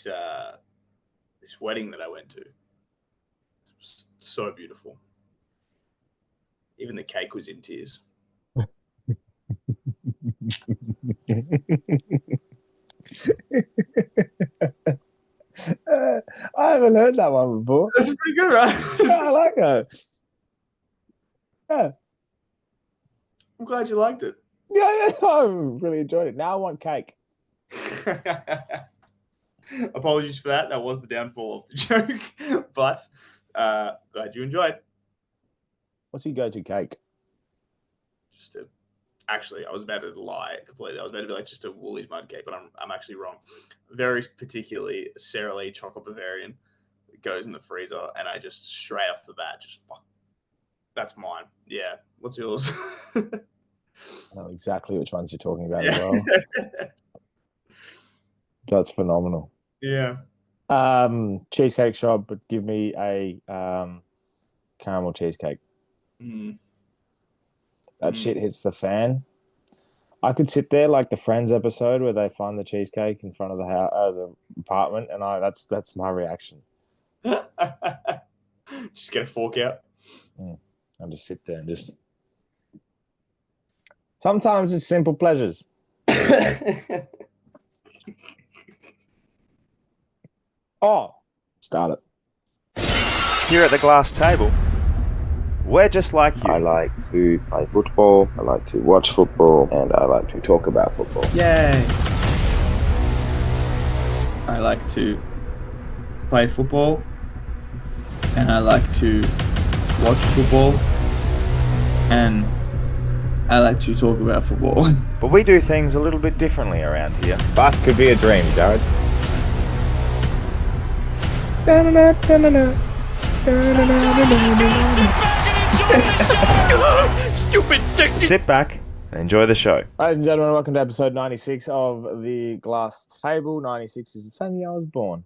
this wedding that I went to. It was so beautiful. Even the cake was in tears. I haven't heard that one before. That's pretty good, right? Yeah, I like that. Yeah. I'm glad you liked it. Yeah, I really enjoyed it. Now I want cake. Apologies for that. That was the downfall of the joke. But glad you enjoyed. What's your go-to cake? Actually, I was about to lie completely. I was about to be like just a Woolies mud cake, but I'm actually wrong. Very particularly Sara Lee chocolate Bavarian. It goes in the freezer, and I just straight off the bat just fuck. That's mine. Yeah. What's yours? I know exactly which ones you're talking about as well. That's phenomenal. Yeah. Cheesecake shop, but give me a caramel cheesecake. That shit hits the fan. I could sit there like the Friends episode where they find the cheesecake in front of the house, the apartment, and that's my reaction. Just get a fork out. I'll just sit there and just. Sometimes it's simple pleasures. Start it. Here at the glass table, we're just like you. I like to play football, I like to watch football, and I like to talk about football. Yay! I like to play football, and I like to watch football, and I like to talk about football. But we do things a little bit differently around here. That could be a dream, Jared. Stupid dick. Sit back and enjoy the show. Ladies and gentlemen, welcome to episode 96 of the Glass Table. 96 is the same year I was born.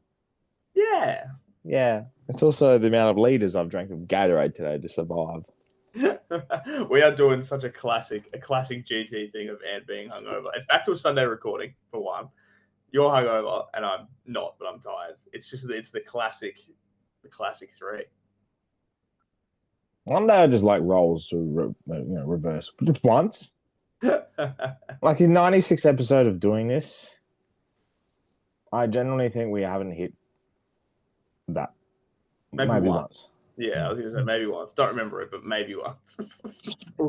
Yeah. Yeah. It's also the amount of liters I've drank of Gatorade today to survive. We are doing such a classic GT thing of Ant being hungover. It's back to a Sunday recording for one. You're hungover and I'm not, but I'm tired. It's the classic three. One day I just like rolls to reverse just once. Like in 96 episode of doing this, I generally think we haven't hit that. Maybe once. Yeah, I was going to say maybe once. Don't remember it, but maybe once.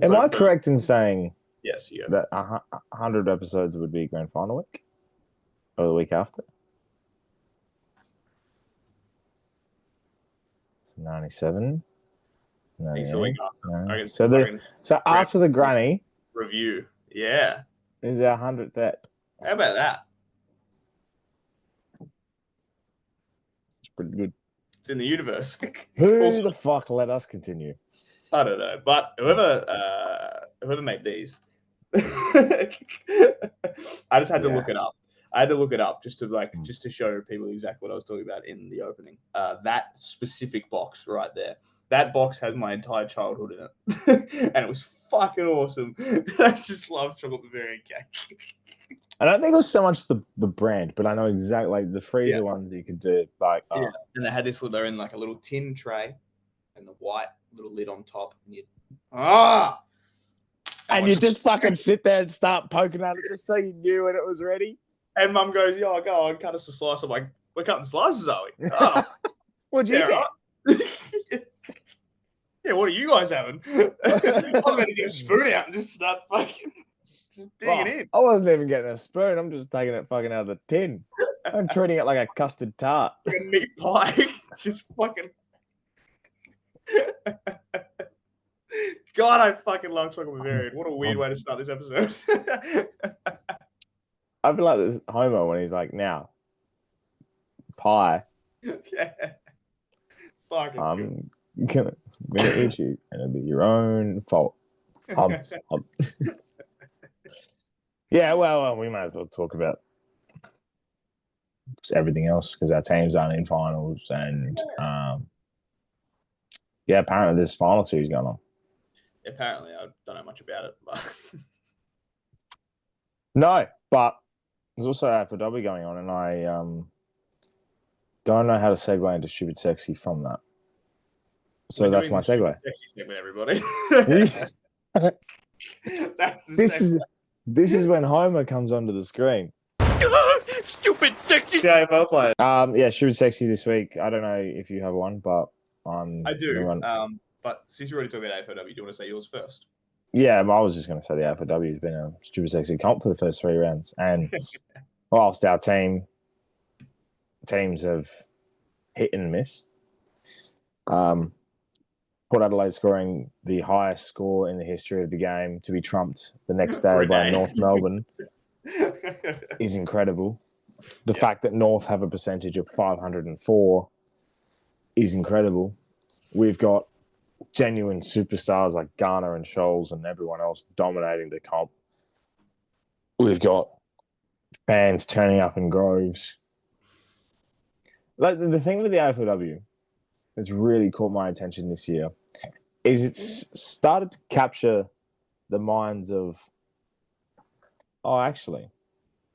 Am I correct in saying yes, yeah, that 100 episodes would be grand final week? Or the week after? 97? It's the week after. So after the granny review, yeah, is our 100th ep. How about that? It's pretty good. It's in the universe. Who the fuck let us continue? I don't know, but whoever made these, I just had to look it up. I had to look it up just to show people exactly what I was talking about in the opening. That specific box right there. That box has my entire childhood in it. And it was fucking awesome. I just love chocolate Bavarian cake. I don't think it was so much the brand, but I know exactly like the freezer ones that you could do. Like, and they had this. They're in like a little tin tray, and the white little lid on top. And you just fucking sit there and start poking at it just so you knew when it was ready. And Mum goes, "Yeah, I'll go and cut us a slice." I'm like, "We're cutting slices, are we?" Oh, what'd you get? Right. Yeah, what are you guys having? I'm going to get a spoon out and just start fucking just digging in. I wasn't even getting a spoon. I'm just taking it fucking out of the tin. I'm treating it like a custard tart. Like a meat pie. Just fucking. God, I fucking love chocolate Bavarian. What a weird way to start this episode. I feel like this Homer when he's like, now, pie. Yeah. Fuck, it's good. I'm going to eat you, and it'll be your own fault. Yeah, well, we might as well talk about everything else because our teams aren't in finals. And, apparently there's final series going on. Apparently, I don't know much about it. But no, but there's also AFLW going on, and don't know how to segue into stupid sexy from that. So We're that's doing my the stupid segue. sexy segment, everybody. That's the This is when Homer comes onto the screen. stupid sexy AFL player. Yeah, stupid sexy this week. I don't know if you have one, but I do. But since you're already talking about AFLW, do you want to say yours first? Yeah, but I was just going to say the AFLW has been a stupid sexy comp for the first 3 rounds, and whilst our teams have hit and miss, Port Adelaide scoring the highest score in the history of the game to be trumped the next day by North Melbourne is incredible. The fact that North have a percentage of 504 is incredible. We've got genuine superstars like Garner and Scholes and everyone else dominating the comp. We've got fans turning up in groves. Like the thing with the AFLW that's really caught my attention this year is it's started to capture the minds of, actually,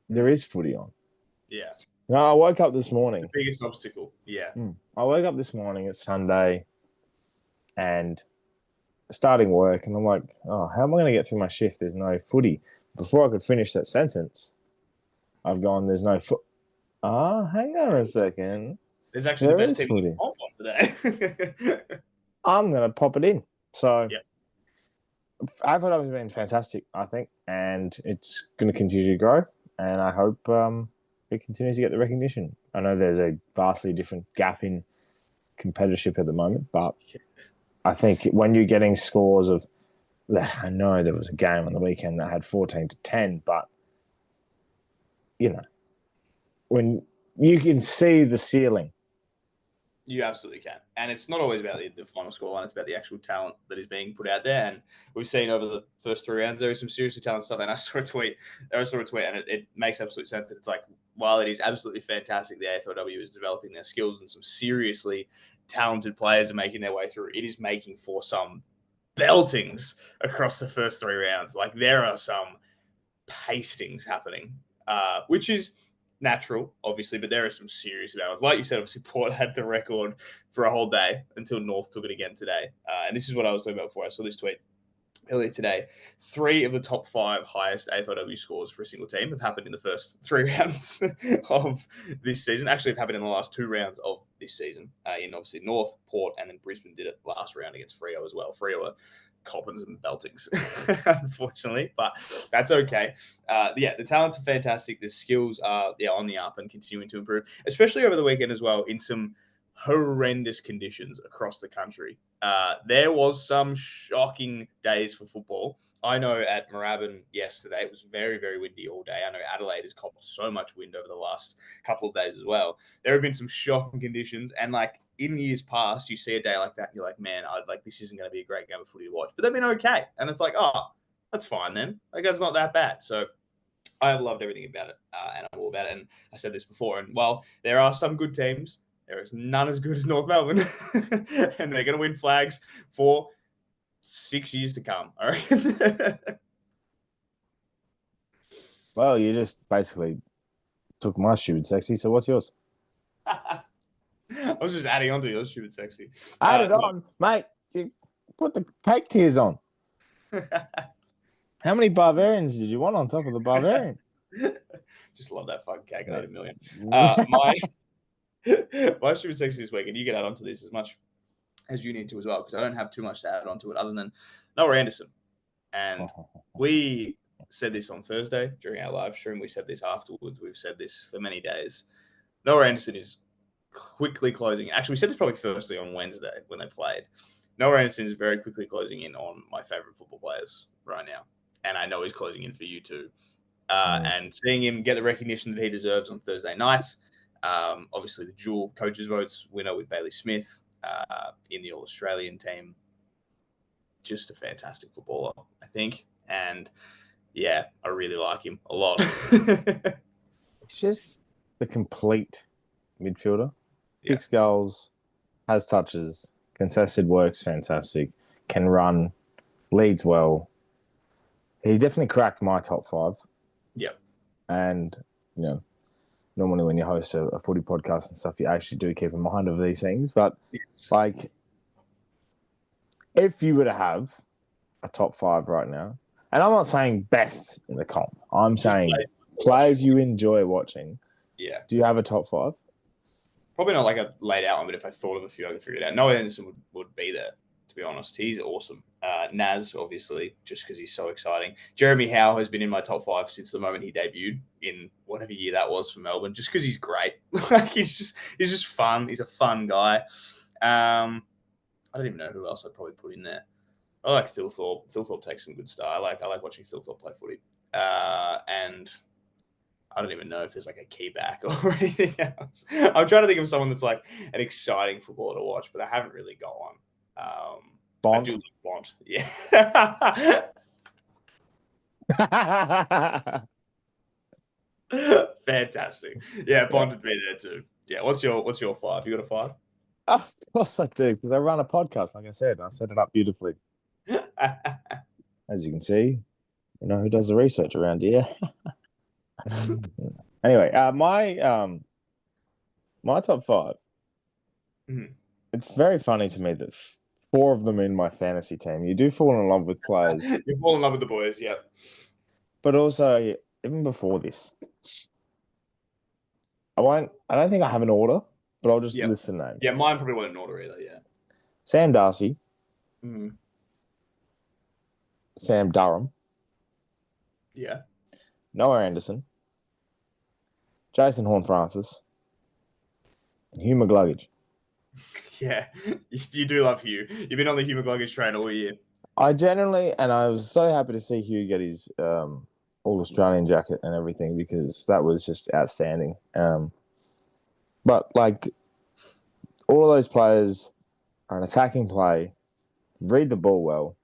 there is footy on. Yeah. No, I woke up this morning. The biggest obstacle. Yeah. I woke up this morning, it's Sunday, and starting work, and I'm like, how am I going to get through my shift? There's no footy. Before I could finish that sentence, I've gone, there's no foot. Hang on a second. There's actually the best team footy on today. I'm going to pop it in. So, AFLW has been fantastic, I think, and it's going to continue to grow, and I hope it continues to get the recognition. I know there's a vastly different gap in competitorship at the moment, but I think when you're getting scores of, I know there was a game on the weekend that had 14-10, but, when you can see the ceiling. You absolutely can. And it's not always about the final scoreline. It's about the actual talent that is being put out there. And we've seen over the first 3 rounds, there is some seriously talented stuff. And I saw a tweet, and it makes absolute sense that it's like, while it is absolutely fantastic, the AFLW is developing their skills and some seriously talented players are making their way through, it is making for some beltings across the first 3 rounds. Like, there are some pastings happening, which is natural, obviously, but there are some serious battles. Like you said, obviously, Port had the record for a whole day until North took it again today. And this is what I was talking about before. I saw this tweet earlier today. 3 of the top 5 highest AFLW scores for a single team have happened in the first 3 rounds of this season. Actually, have happened in the last 2 rounds of this season. In obviously North, Port, and then Brisbane did it last round against Freo as well. Freo were coppers and beltings, unfortunately, but that's okay. The talents are fantastic. The skills are on the up and continuing to improve, especially over the weekend as well, in some horrendous conditions across the country. There was some shocking days for football. I know at Moorabbin yesterday, it was very, very windy all day. I know Adelaide has copped so much wind over the last couple of days as well. There have been some shocking conditions, and like in years past, you see a day like that, and you're like, man, this isn't going to be a great game of footy to watch. But they've been okay, and it's like, that's fine then. Like, that's not that bad. So I have loved everything about it, and I'm all about it. And I said this before, and while there are some good teams, there is none as good as North Melbourne, and they're going to win flags for 6 years to come. All right. Well, you just basically took my stupid sexy. So what's yours? I was just adding on to your stupid sexy. Add it on, mate. You put the cake tiers on. How many Barbarians did you want on top of the Barbarian? Just love that fucking cake. I need a million. My stupid sexy this week, and you get add onto this as much as you need to as well, because I don't have too much to add onto it other than Noah Anderson. And we said this on Thursday during our live stream. We said this afterwards. We've said this for many days. Noah Anderson is quickly closing. Actually, we said this probably firstly on Wednesday when they played. Noah Anderson is very quickly closing in on my favorite football players right now. And I know he's closing in for you too. And seeing him get the recognition that he deserves on Thursday nights, obviously the dual coaches votes winner with Bailey Smith in the All-Australian team, just a fantastic footballer, I think. And yeah, I really like him a lot. It's just the complete midfielder. Kicks goals, has touches, contested work's fantastic, can run, leads well. He definitely cracked my top 5. Yep. And, normally when you host a footy podcast and stuff, you actually do keep in mind of these things. But like, if you were to have a top 5 right now, and I'm not saying best in the comp, I'm saying players you enjoy watching. Yeah. Do you have a top 5? Probably not like a laid out one, but if I thought of a few, I could figure it out. Noah Anderson would be there, to be honest. He's awesome. Naz, obviously, just because he's so exciting. Jeremy Howe has been in my top 5 since the moment he debuted in whatever year that was for Melbourne, just because he's great. Like he's just fun. He's a fun guy. I don't even know who else I'd probably put in there. I like Thilthorpe. Thilthorpe takes some good stuff. I like watching Thilthorpe play footy. And I don't even know if there's like a key back or anything else. I'm trying to think of someone that's like an exciting footballer to watch, but I haven't really got one. Bond? I do like Bond. Yeah. Fantastic. Yeah, Bond would be there too. Yeah. What's your 5? You got a 5? Of course I do, because I run a podcast, like I said. I set it up beautifully. As you can see, you know who does the research around here. Anyway, my top 5. Mhm. It's very funny to me that 4 of them are in my fantasy team. You do fall in love with players. You fall in love with the boys, yeah. But also, even before this, I don't think I have an order, but I'll just list the names. Yeah, mine probably wasn't in order either, yeah. Sam Darcy. Mm-hmm. Sam Durham. Yeah. Noah Anderson. Jason Horne-Francis. And Hugh McGluggage. Yeah, you do love Hugh. You've been on the Hugh McGluggage train all year. I was so happy to see Hugh get his All-Australian jacket and everything, because that was just outstanding. But like, all of those players are an attacking play, read the ball well,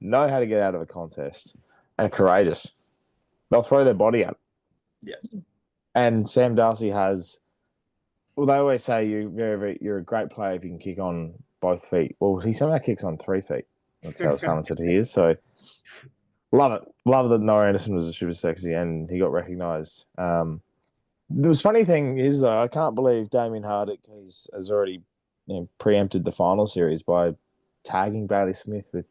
know how to get out of a contest, and courageous. They'll throw their body at it. Yeah. And Sam Darcy has, well, they always say you're a great player if you can kick on both feet. Well, he somehow kicks on 3 feet. That's how talented he is. So love it. Love that Noah Anderson was super sexy and he got recognised. The funny thing is, though, I can't believe Damien Hardwick has already preempted the final series by tagging Bailey Smith with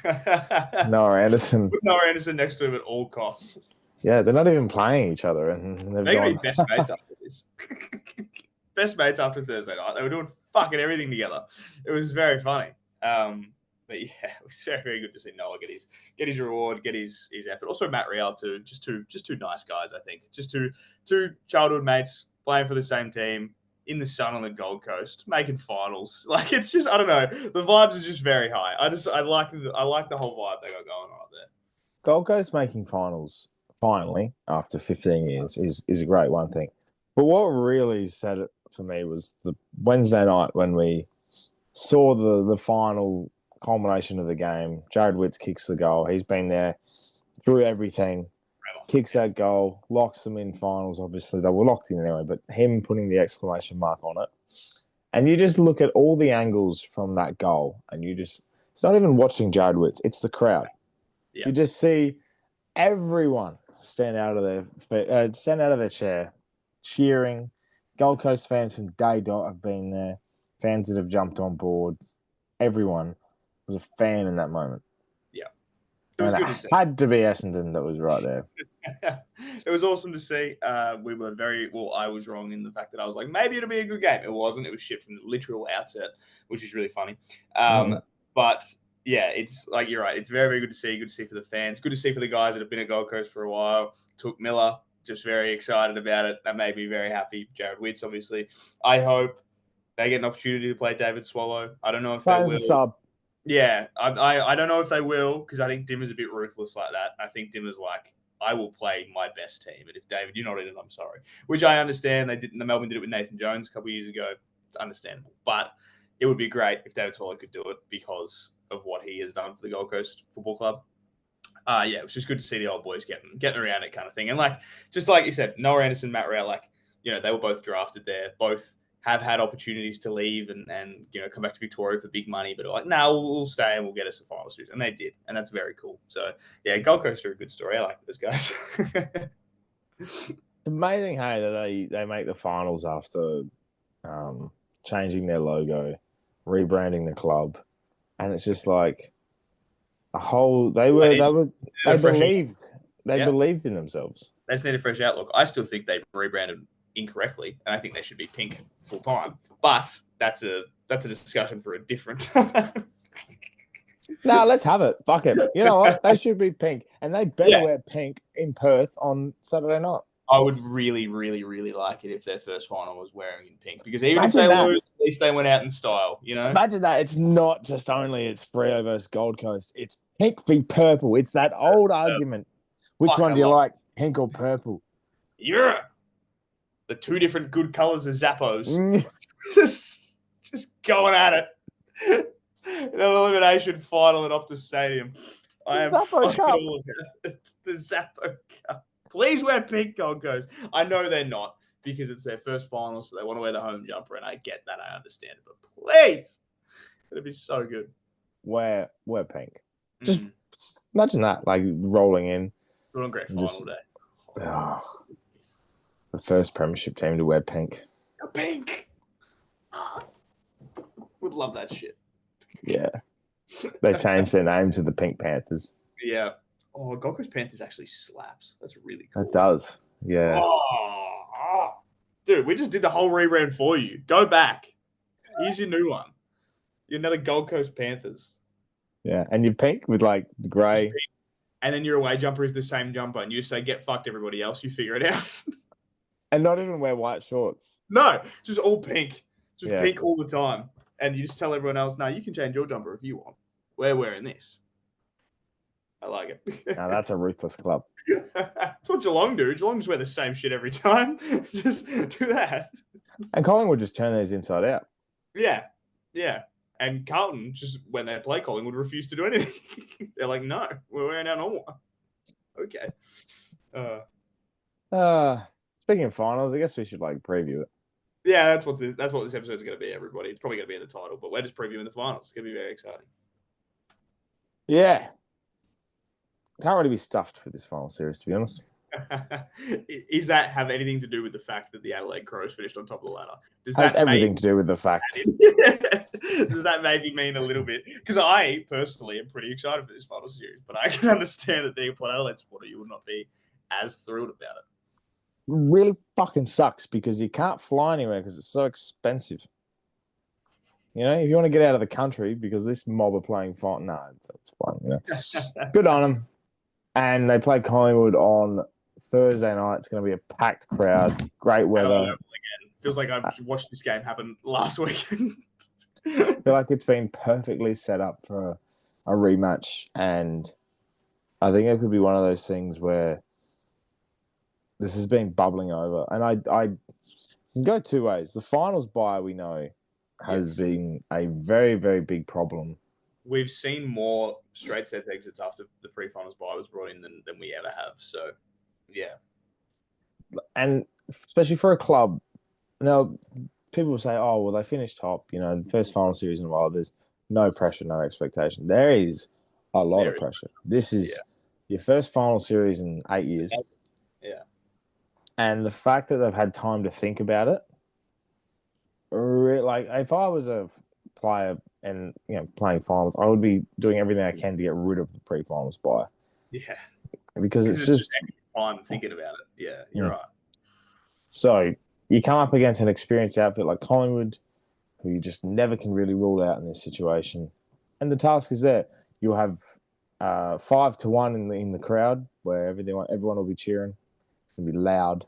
Noah Anderson. Put Noah Anderson next to him at all costs. Yeah, they're not even playing each other. And they're going to be best mates after this. Best mates after Thursday night. They were doing fucking everything together. It was very funny. But yeah, it was very, very good to see Noah get his reward, get his effort. Also Matt Real too. Just two nice guys, I think. Just two childhood mates playing for the same team in the sun on the Gold Coast, making finals. Like, it's just, I don't know. The vibes are just very high. I like the whole vibe they got going on up there. Gold Coast making finals finally after 15 years is a great one thing. But what really set it for me was the Wednesday night when we saw the final culmination of the game. Jared Witts kicks the goal. He's been there through everything. Kicks that goal, locks them in finals. Obviously, they were locked in anyway, but him putting the exclamation mark on it. And you just look at all the angles from that goal, and it's not even watching Jared Witts, it's the crowd. Yeah. You just see everyone stand out of their chair, cheering. Gold Coast fans from day dot have been there. Fans that have jumped on board. Everyone was a fan in that moment. Yeah. It was and good to see. Had to be Essendon that was right there. It was awesome to see. I was wrong in the fact that I was like, maybe it'll be a good game. It wasn't. It was shit from the literal outset, which is really funny. But yeah, it's like, you're right. It's very, very good to see. Good to see for the fans. Good to see for the guys that have been at Gold Coast for a while. Took Miller, just very excited about it. That made me very happy. Jared Witts, obviously. I hope they get an opportunity to play David Swallow. I don't know if they will. Sub. Yeah, I don't know if they will, because I think Dimmer's a bit ruthless like that. I think Dimmer's like, I will play my best team, and if David, you're not in it, I'm sorry. Which I understand. The Melbourne did it with Nathan Jones a couple of years ago. It's understandable, but it would be great if David Swallow could do it because of what he has done for the Gold Coast Football Club. Yeah, it was just good to see the old boys getting around it, kind of thing. And like, just like you said, Noah Anderson, Matt Real, like, they were both drafted there. Both have had opportunities to leave and come back to Victoria for big money, but like, we'll stay and we'll get us a final series. And they did, and that's very cool. So yeah, Gold Coast are a good story. I like those guys. It's amazing, hey, that they make the finals after changing their logo, rebranding the club, and it's just like a whole. They Refreshing. believed in themselves. They just need a fresh outlook. I still think they rebranded incorrectly, and I think they should be pink full time. But that's a discussion for a different time. No, let's have it. Fuck it. You know what? They should be pink, and they better wear pink in Perth on Saturday night. I would really, really, really like it if their first final was wearing in pink, because even if they lose, at least they went out in style. You know, imagine that. It's not just only it's Freo versus Gold Coast. It's pink v purple. It's that old argument. Which one do you like, pink or purple? Yeah, the two different good colors of Zappos. just going at it. In an elimination final at Optus Stadium. I am fucking all about it. The Zappo Cup. Please wear pink, Gold Coast. I know they're not, because it's their first final, so they want to wear the home jumper, and I get that. I understand it. But please, it'd be so good. Wear pink. Just imagine that, like rolling in. Good on great final day. Oh, the first premiership team to wear pink. Pink. Would love that shit. Yeah. They changed their name to the Pink Panthers. Yeah. Oh, Gold Coast Panthers actually slaps. That's really cool. It does. Yeah. Oh. Dude, we just did the whole rebrand for you. Go back. Here's your new one. You're another Gold Coast Panthers. Yeah. And you're pink with like the grey. And then your away jumper is the same jumper. And you just say, get fucked, everybody else. You figure it out. And not even wear white shorts. No, just all pink. Just pink all the time. And you just tell everyone else, no, you can change your jumper if you want. We're wearing this. I like it. Now that's a ruthless club. That's what Geelong do. Geelong just wear the same shit every time. Just do that. And Collingwood just turn these inside out. Yeah. Yeah. And Carlton, just when they play Collingwood, refuse to do anything. They're like, no, we're wearing our normal one. Okay. Speaking of finals, I guess we should like preview it. Yeah, that's what this episode is going to be, everybody. It's probably going to be in the title, but we're just previewing the finals. It's going to be very exciting. Yeah. Can't really be stuffed for this final series, to be honest. Is that have anything to do with the fact that the Adelaide Crows finished on top of the ladder? Has everything to do with the fact. Does that maybe mean a little bit? Because I personally am pretty excited for this final series, but I can understand that being a Port Adelaide supporter, you would not be as thrilled about it. Really fucking sucks because you can't fly anywhere because it's so expensive. You know, if you want to get out of the country because this mob are playing fine, no, that's fine. You know, good on them. And they play Collingwood on Thursday night. It's going to be a packed crowd, great weather. Feels like I've watched this game happen last weekend. I feel like it's been perfectly set up for a rematch, and I think it could be one of those things where this has been bubbling over, and I can go two ways. The finals bye, we know, has been a very, very big problem. We've seen more straight sets exits after the pre-finals bye was brought in than we ever have. So, yeah. And especially for a club, now people will say, oh, well, they finished top, you know, the first final series in a while, there's no pressure, no expectation. There is a lot of pressure. This is your first final series in 8 years. Yeah. And the fact that they've had time to think about it, like if I was a player and, you know, playing finals, I would be doing everything I can to get rid of the pre-finals bye. Yeah. Because it's just time thinking about it. Yeah, you're right. So you come up against an experienced outfit like Collingwood, who you just never can really rule out in this situation. And the task is there. You'll have 5-1 in the crowd where everyone will be cheering. It's going to be loud.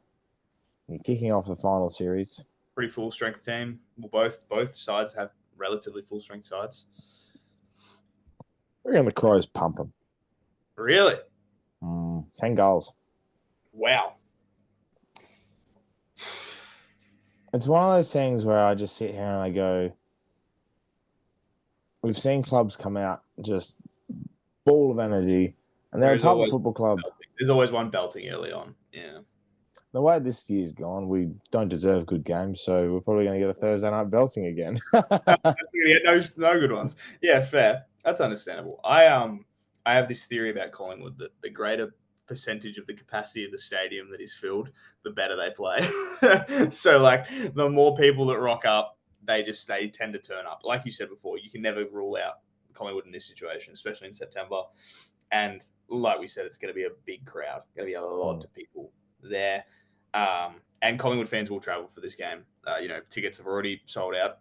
You're kicking off the final series. Pretty full strength team. Well, both sides have relatively full strength sides. We're going to the Crows pump them. Really? 10 goals. Wow. It's one of those things where I just sit here and I go, we've seen clubs come out just full of energy, and they're a type of football club. There's always one belting early on. Yeah. The way this year's gone, we don't deserve good games, so we're probably going to get a Thursday night belting again. no good ones. Yeah, fair. That's understandable. I have this theory about Collingwood that the greater percentage of the capacity of the stadium that is filled, the better they play. So like the more people that rock up, they tend to turn up. Like you said before, you can never rule out Collingwood in this situation, especially in September. And like we said, it's going to be a big crowd. Going to be a lot of people there. And Collingwood fans will travel for this game. Tickets have already sold out.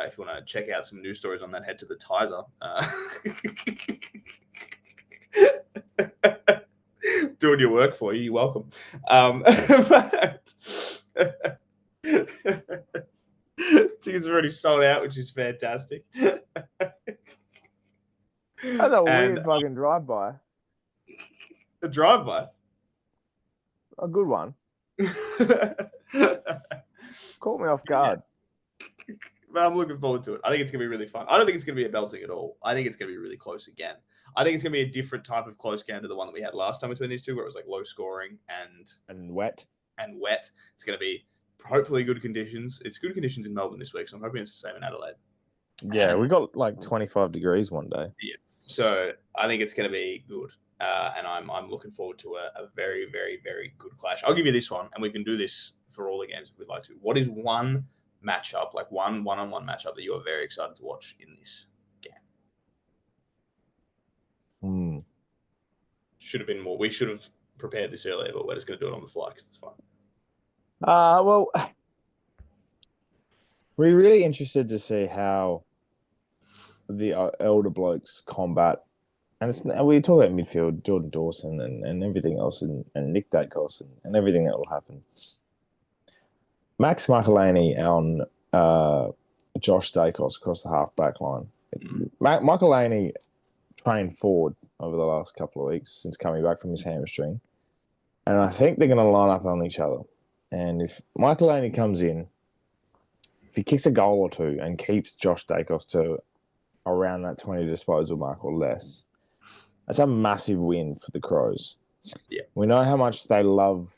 If you want to check out some news stories on that, head to the Tizer. Doing your work for you. You're welcome. Tickets are already sold out, which is fantastic. That's a weird fucking drive-by. A drive-by? A good one. Caught me off guard. Yeah. But I'm looking forward to it. I think it's going to be really fun. I don't think it's going to be a belting at all. I think it's going to be really close again. I think it's going to be a different type of close game to the one that we had last time between these two, where it was like low scoring and wet. It's going to be hopefully good conditions. It's good conditions in Melbourne this week, so I'm hoping it's the same in Adelaide. Yeah, we got like 25 degrees one day. Yeah, so I think it's going to be good, and I'm looking forward to a very, very, very good clash. I'll give you this one, and we can do this for all the games if we'd like to. What is one matchup, like one-on-one matchup that you are very excited to watch in this game? Should have been more. We should have prepared this earlier, but we're just going to do it on the fly because it's fun. Well, we're really interested to see how the elder blokes combat, and we talk about midfield, Jordan Dawson and everything else, and Nick Dacos and everything that will happen. Max Michelini on Josh Dacos across the half-back line. Michelini trained forward over the last couple of weeks since coming back from his hamstring, and I think they're going to line up on each other. And if Michelini comes in, if he kicks a goal or two and keeps Josh Dacos to around that 20 disposal mark or less, that's a massive win for the Crows. Yeah, we know how much they love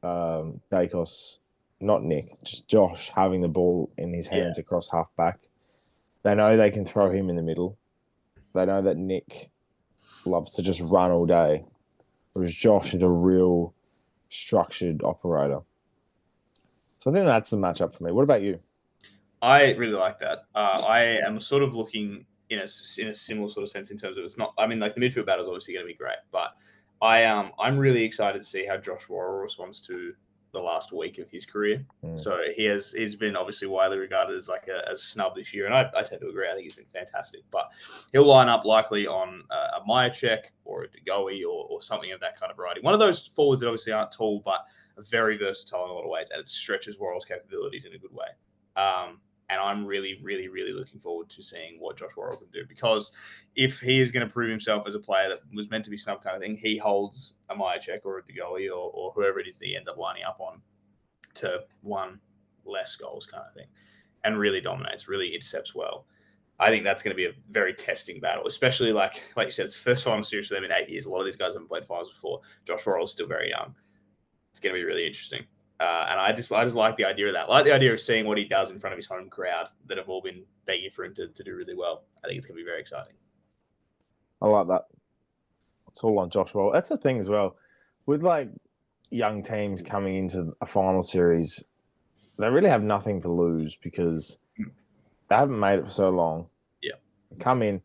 Dacos. Not Nick, just Josh having the ball in his hands across half-back. They know they can throw him in the middle. They know that Nick loves to just run all day, whereas Josh is a real structured operator. So I think that's the matchup for me. What about you? I really like that. I am sort of looking in a similar sort of sense in terms of it's not. I mean, like the midfield battle is obviously going to be great, but I'm really excited to see how Josh Worrell responds to the last week of his career. So he's been obviously widely regarded as like a snub this year, and I tend to agree. I think he's been fantastic, but he'll line up likely on a Myercheck or a Degoe or something of that kind of variety. One of those forwards that obviously aren't tall, but are very versatile in a lot of ways, and it stretches Worrell's capabilities in a good way. And I'm really, really, really looking forward to seeing what Josh Worrell can do, because if he is going to prove himself as a player that was meant to be snubbed kind of thing, he holds a Myercheck or a Degoe or whoever it is that he ends up lining up on to one less goals kind of thing, and really dominates, really intercepts well. I think that's going to be a very testing battle, especially like you said, it's the first final series for them in 8 years. A lot of these guys haven't played finals before. Josh Worrell is still very young. It's going to be really interesting. And I just like the idea of that. I like the idea of seeing what he does in front of his home crowd that have all been begging for him to do really well. I think it's going to be very exciting. I like that. It's all on Josh Worrell. That's the thing as well. With like young teams coming into a final series, they really have nothing to lose because they haven't made it for so long. Yeah. Come in.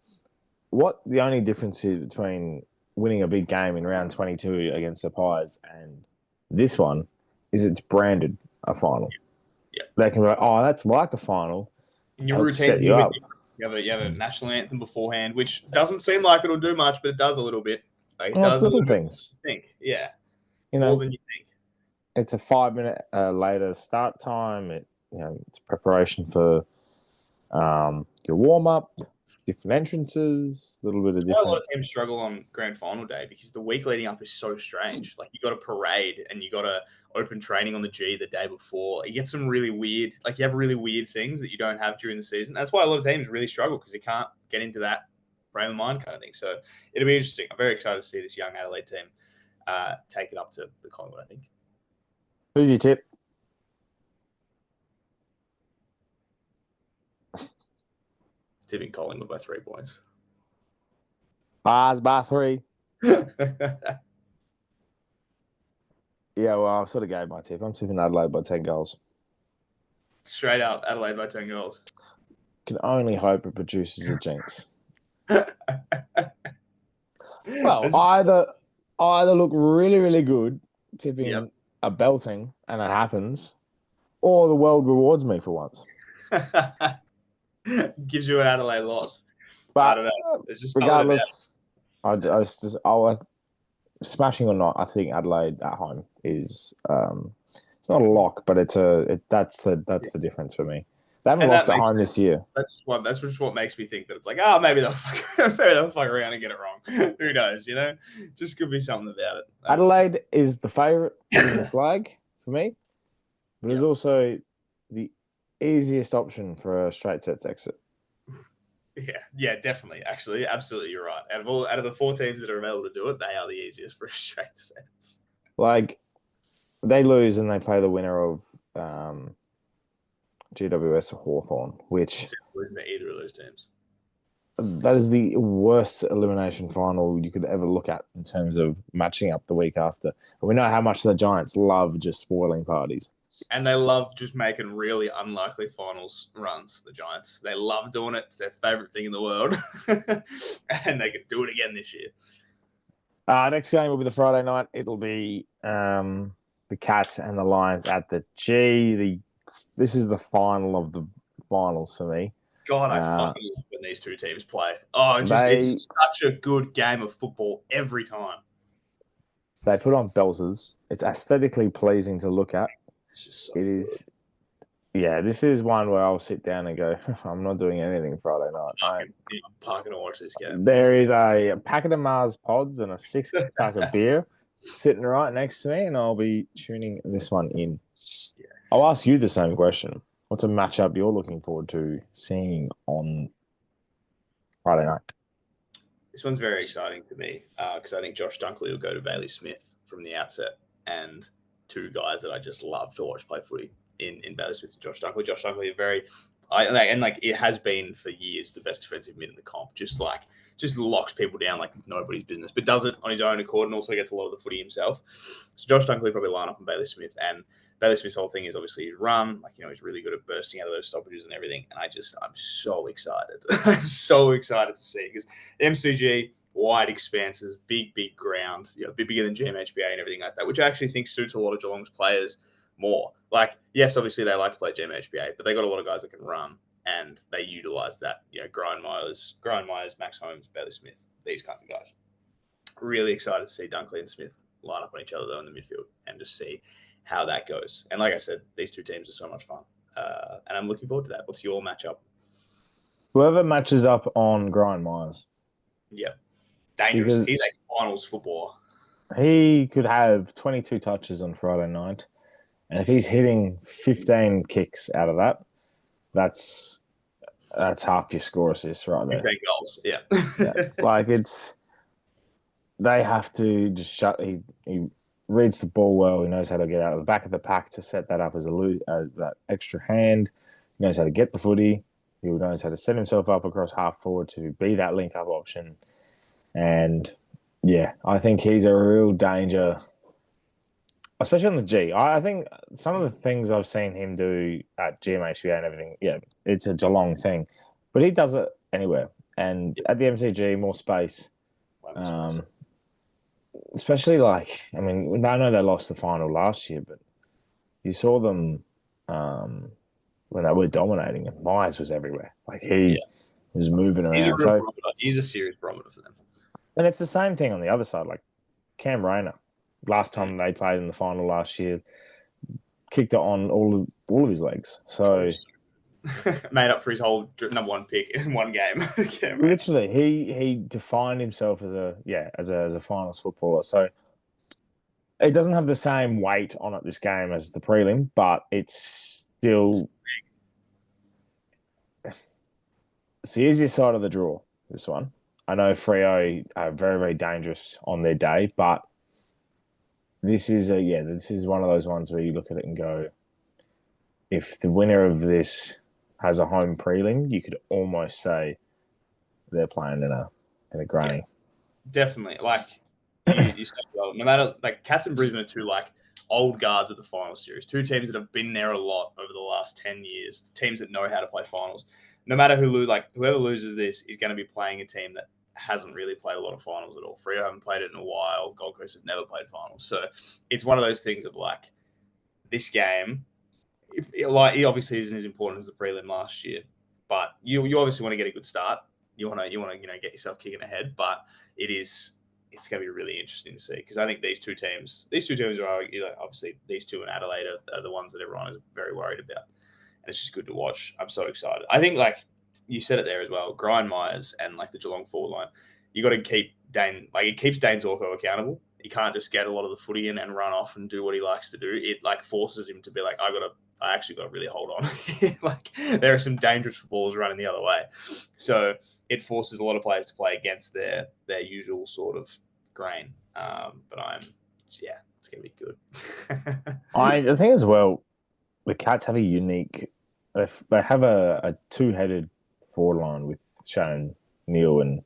What the only difference is between winning a big game in round 22 against the Pies and this one is it's branded a final. Yeah. They can be like, oh, that's like a final. And your routine's you up. You have a national anthem beforehand, which doesn't seem like it'll do much, but it does a little bit. Like it does little things. Yeah. More than you think. It's a 5-minute later start time. It's preparation for your warm up, different entrances, a little bit of different. A lot of teams struggle on grand final day because the week leading up is so strange. Like you got a parade and you got a open training on the G the day before. You get some really weird, you have really weird things that you don't have during the season. That's why a lot of teams really struggle because they can't get into that frame of mind kind of thing. So it'll be interesting. I'm very excited to see this young Adelaide team take it up to the Collingwood, I think. Who did you tip? Tipping Collingwood by 3 points. Bars by 3. Yeah, well, I sort of gave my tip. I'm tipping Adelaide by 10 goals. Straight up, Adelaide by 10 goals. Can only hope it produces a jinx. Well, Well, either look really, really good, tipping a belting, and it happens, or the world rewards me for once. gives you an Adelaide loss. But I don't know. It's just regardless, smashing or not, I think Adelaide at home is it's not a lock, but that's the difference for me. They haven't lost at home this year. That's just what makes me think that it's like, oh, maybe they'll fuck around and get it wrong. Who knows? Just could be something about it. Adelaide is the favourite in the flag for me, but it's also the easiest option for a straight sets exit. Yeah, definitely. Actually, absolutely, you're right. Out of the 4 teams that are available to do it, they are the easiest for a straight sets. Like, they lose and they play the winner of GWS or Hawthorn, which either of those teams. That is the worst elimination final you could ever look at in terms of matching up the week after. And we know how much the Giants love just spoiling parties. And they love just making really unlikely finals runs, the Giants. They love doing it. It's their favourite thing in the world. And they could do it again this year. Next game will be the Friday night. It'll be the Cats and the Lions at the G. This is the final of the finals for me. God, I fucking love when these 2 teams play. Oh, it's such a good game of football every time. They put on belters. It's aesthetically pleasing to look at. It's just so it good. Is. Yeah, this is one where I'll sit down and go, I'm not doing anything Friday night. I'm parking to watch this game. There is a packet of Mars pods and a 6-pack of beer sitting right next to me, and I'll be tuning this one in. Yes. I'll ask you the same question. What's a matchup you're looking forward to seeing on Friday night? This one's very exciting to me because I think Josh Dunkley will go to Bailey Smith from the outset, and 2 guys that I just love to watch play footy in Bailey Smith and Josh Dunkley. Josh Dunkley it has been for years the best defensive mid in the comp. Just locks people down like nobody's business, but does it on his own accord and also gets a lot of the footy himself. So Josh Dunkley probably line up on Bailey Smith, and Bailey Smith's whole thing is obviously his run. He's really good at bursting out of those stoppages and everything. And I'm so excited. I'm so excited to see because MCG, wide expanses, big ground, bit bigger than GMHBA and everything like that, which I actually think suits a lot of Geelong's players more. Yes, obviously they like to play GMHBA, but they got a lot of guys that can run and they utilize that. Grind Myers, Max Holmes, Bailey Smith, these kinds of guys. Really excited to see Dunkley and Smith line up on each other though in the midfield and just see how that goes. And like I said, these 2 teams are so much fun. And I'm looking forward to that. What's your matchup? Whoever matches up on Grind Myers. Yeah. Dangerous. He's a finals footballer. He could have 22 touches on Friday night. And if he's hitting 15 kicks out of that, that's half your score assists right there. 15 goals, yeah. They have to just shut. He reads the ball well. He knows how to get out of the back of the pack to set that up as that extra hand. He knows how to get the footy. He knows how to set himself up across half forward to be that link-up option. And, yeah, I think he's a real danger, especially on the G. I think some of the things I've seen him do at GMHBA and everything, it's a Geelong thing. But he does it anywhere. And at the MCG, more space. Especially I know they lost the final last year, but you saw them when they were dominating, and Myers was everywhere. He was moving around. He's a serious barometer for them. And it's the same thing on the other side. Cam Rayner, last time they played in the final last year, kicked it on all of his legs. So made up for his whole number 1 pick in one game. Literally, he defined himself as a finals footballer. So it doesn't have the same weight on it this game as the prelim, but it's still it's the easiest side of the draw. This one, I know Freo are very, very dangerous on their day, but this is one of those ones where you look at it and go, if the winner of this has a home prelim, you could almost say they're playing in a granny. Yeah, definitely. You said, well, no matter Cats and Brisbane are 2 old guards of the final series, two teams that have been there a lot over the last 10 years, teams that know how to play finals. No matter whoever loses this is going to be playing a team that hasn't really played a lot of finals at all. Freo haven't played it in a while. Gold Coast have never played finals. So it's one of those things of like this game, it obviously isn't as important as the prelim last year, but you obviously want to get a good start. You want to get yourself kicking ahead, but it's going to be really interesting to see because I think these two teams are obviously these two in Adelaide are the ones that everyone is very worried about, and it's just good to watch. I'm so excited. I think like you said it there as well, Grind Myers and like the Geelong forward line, you got to keep Dane, like it keeps Dane Zorko accountable. He can't just get a lot of the footy in and run off and do what he likes to do. It like forces him to be like, I actually got to really hold on. Like there are some dangerous balls running the other way. So it forces a lot of players to play against their usual sort of grain. But it's going to be good. I think as well, the Cats have a unique, they have a two-headed forward line with Shannon, Neil and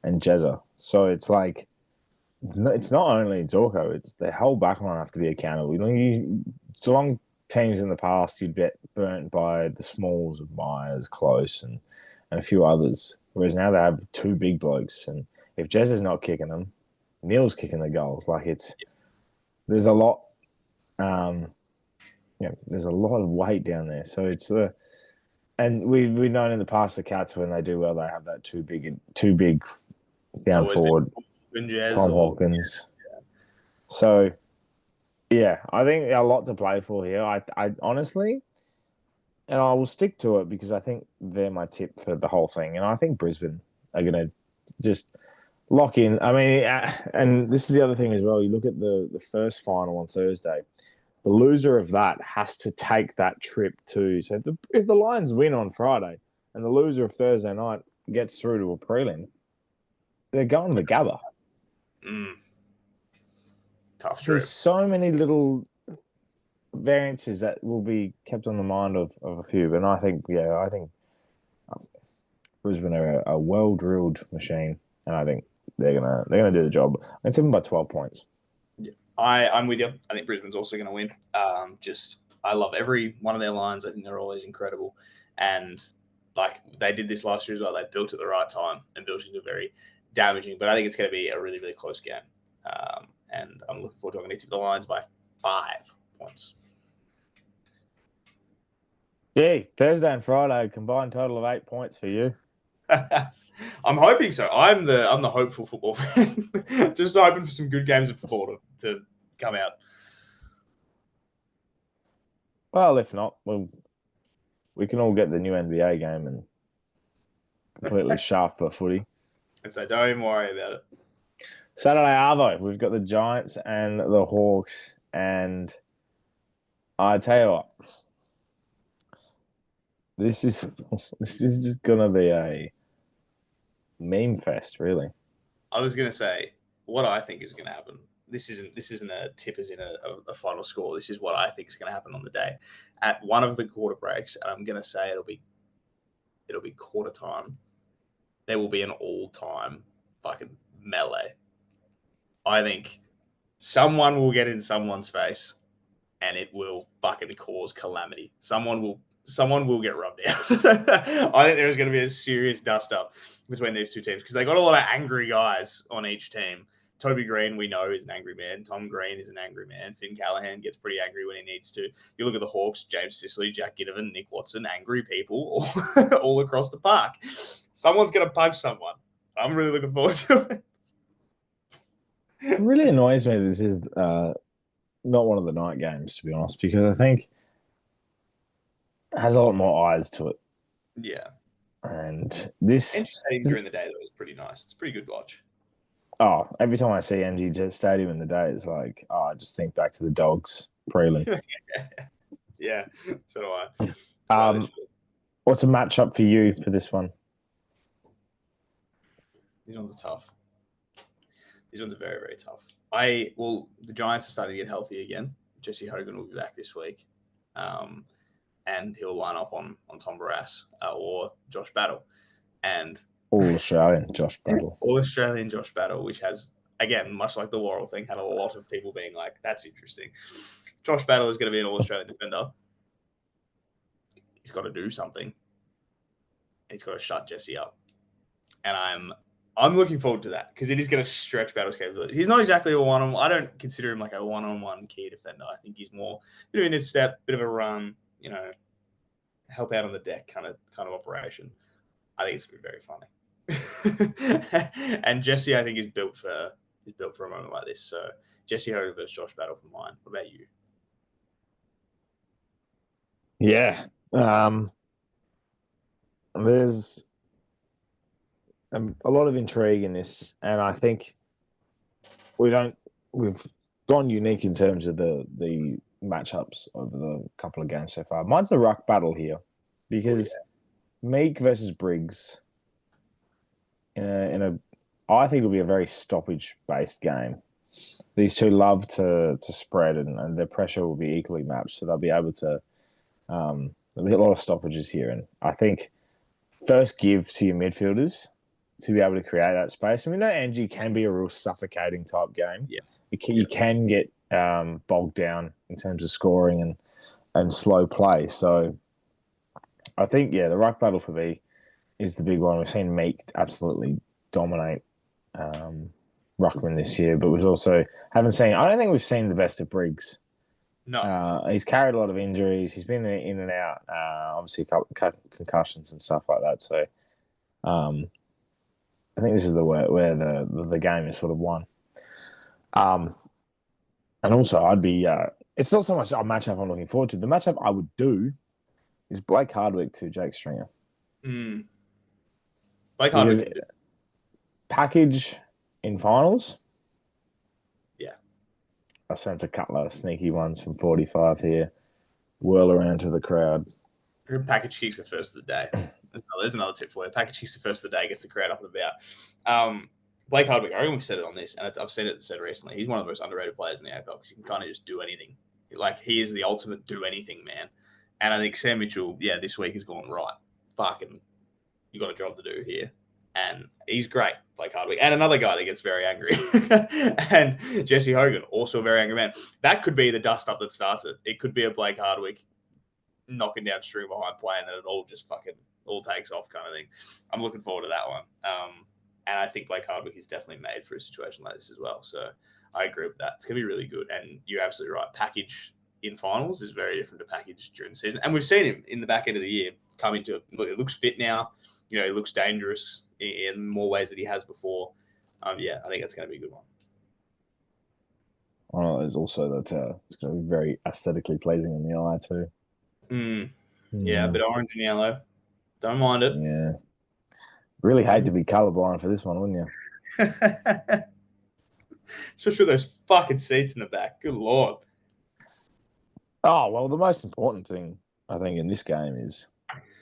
Jezza. So it's like, it's not only Zorko, it's the whole backline have to be accountable. Geelong teams in the past, you'd get burnt by the smalls of Myers, Close, and a few others. Whereas now they have two big blokes, and if Jez is not kicking them, Neil's kicking the goals. Like there's a lot, there's a lot of weight down there. So it's and we've known in the past the Cats when they do well, they have that too big down forward. Tom Hawkins. Yeah. So, yeah, I think a lot to play for here. I honestly, and I will stick to it because I think they're my tip for the whole thing. And I think Brisbane are going to just lock in. I mean, and this is the other thing as well. You look at the first final on Thursday. The loser of that has to take that trip too. So if the Lions win on Friday and the loser of Thursday night gets through to a prelim, they're going to Gabba. Tough trip. There's so many little variances that will be kept on the mind of a few. And I think Brisbane are a well-drilled machine, and I think they're gonna do the job. I'm taking by 12 points. Yeah, I'm with you. I think Brisbane's also going to win. I love every one of their lines. I think they're always incredible, and like they did this last year as well. They built at the right time and built into very damaging. But I think it's going to be a really, really close game, and I'm looking forward to it. I'm going to tip the Lions by 5 points. Yeah, Thursday and Friday combined total of 8 points for you. I'm hoping so. I'm the hopeful football fan. Just hoping for some good games of football to come out. Well, if not, we can all get the new NBA game and completely shaft the footy. And so don't even worry about it. Saturday Arvo, we've got the Giants and the Hawks, and I tell you what, this is just gonna be a meme fest, really. I was gonna say what I think is gonna happen. This isn't a tip as in a final score. This is what I think is gonna happen on the day. At one of the quarter breaks, and I'm gonna say it'll be quarter time. There will be an all-time fucking melee. I think someone will get in someone's face, and it will fucking cause calamity. Someone will get rubbed out. I think there's going to be a serious dust-up between these two teams because they got a lot of angry guys on each team. Toby Green, we know, is an angry man. Tom Green is an angry man. Finn Callahan gets pretty angry when he needs to. You look at the Hawks, James Sicily, Jack Ginnivan, Nick Watson, angry people all across the park. Someone's going to punch someone. I'm really looking forward to it. It really annoys me this is not one of the night games, to be honest, because I think it has a lot more eyes to it. Yeah. And this... NG Stadium during the day, though, is pretty nice. It's a pretty good watch. Oh, every time I see NG Stadium in the day, it's like, I just think back to the Dogs prelim. Yeah, so do I. What's a matchup for you for this one? These ones are tough. These ones are very, very tough. The Giants are starting to get healthy again. Jesse Hogan will be back this week. And he'll line up on Tom Barrass or Josh Battle. And All-Australian Josh Battle. All-Australian Josh Battle, which has again, much like the Worrell thing, had a lot of people being like, that's interesting. Josh Battle is going to be an All-Australian defender. He's got to do something. He's got to shut Jesse up. And I'm looking forward to that because it is going to stretch Battle's capabilities. He's not exactly a one-on-one. I don't consider him like a one-on-one key defender. I think he's more bit of an in-step, bit of a run, help out on the deck kind of operation. I think it's going to be very funny. And Jesse, I think, is built for a moment like this. So Jesse Hogan versus Josh Battle for mine. What about you? Yeah. There's a lot of intrigue in this, and I think we've gone unique in terms of the matchups over the couple of games so far. Mine's the ruck battle here because Meek versus Briggs I think it'll be a very stoppage based game. These two love to spread, and their pressure will be equally matched, so they'll be able to. There'll be a lot of stoppages here, and I think first give to your midfielders to be able to create that space. And we know Angie can be a real suffocating type game. Yeah, you can get bogged down in terms of scoring and slow play. So I think the ruck battle for me is the big one. We've seen Meek absolutely dominate ruckman this year, but we've also I don't think we've seen the best of Briggs. No, he's carried a lot of injuries. He's been in and out, obviously a couple of concussions and stuff like that. So, I think this is where the game is sort of won. And also, I'd be. It's not so much a matchup I'm looking forward to. The matchup I would do is Blake Hardwick to Jake Stringer. Blake Hardwick package in finals. I sense a couple of sneaky ones from 45 here. Whirl around to the crowd. Package kicks the first of the day. There's another tip for you. Package kicks the first of the day, gets the crowd up and about. Blake Hardwick, I reckon we've said it on this, and I've said recently. He's one of the most underrated players in the AFL because he can kind of just do anything. Like, he is the ultimate do anything man. And I think Sam Mitchell, this week has gone right. Fucking, you got a job to do here. And he's great, Blake Hardwick. And another guy that gets very angry. And Jesse Hogan, also a very angry man. That could be the dust-up that starts it. It could be a Blake Hardwick knocking down string behind play and then it all just fucking all takes off kind of thing. I'm looking forward to that one. And I think Blake Hardwick is definitely made for a situation like this as well. So I agree with that. It's going to be really good. And you're absolutely right. Package in finals is very different to package during the season. And we've seen him in the back end of the year come into it. Look, it looks fit now. He looks dangerous in more ways than he has before. I think that's going to be a good one. Well, there's also that it's going to be very aesthetically pleasing in the eye too. Yeah, a bit orange and yellow. Don't mind it. Yeah. Really hate to be colorblind for this one, wouldn't you? Especially with those fucking seats in the back. Good Lord. Oh, well, the most important thing, I think, in this game is,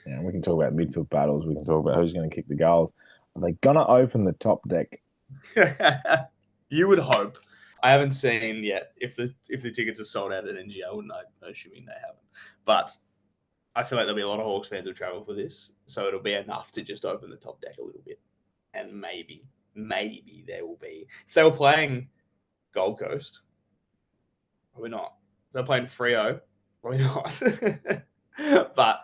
we can talk about midfield battles. We can talk about who's going to kick the goals. Are they going to open the top deck? You would hope. I haven't seen yet if the tickets have sold out at NG. I wouldn't. I'm assuming they haven't. But I feel like there'll be a lot of Hawks fans who travel for this, so it'll be enough to just open the top deck a little bit, and maybe there will be. If they were playing Gold Coast, probably not. If they're playing Freo, probably not. But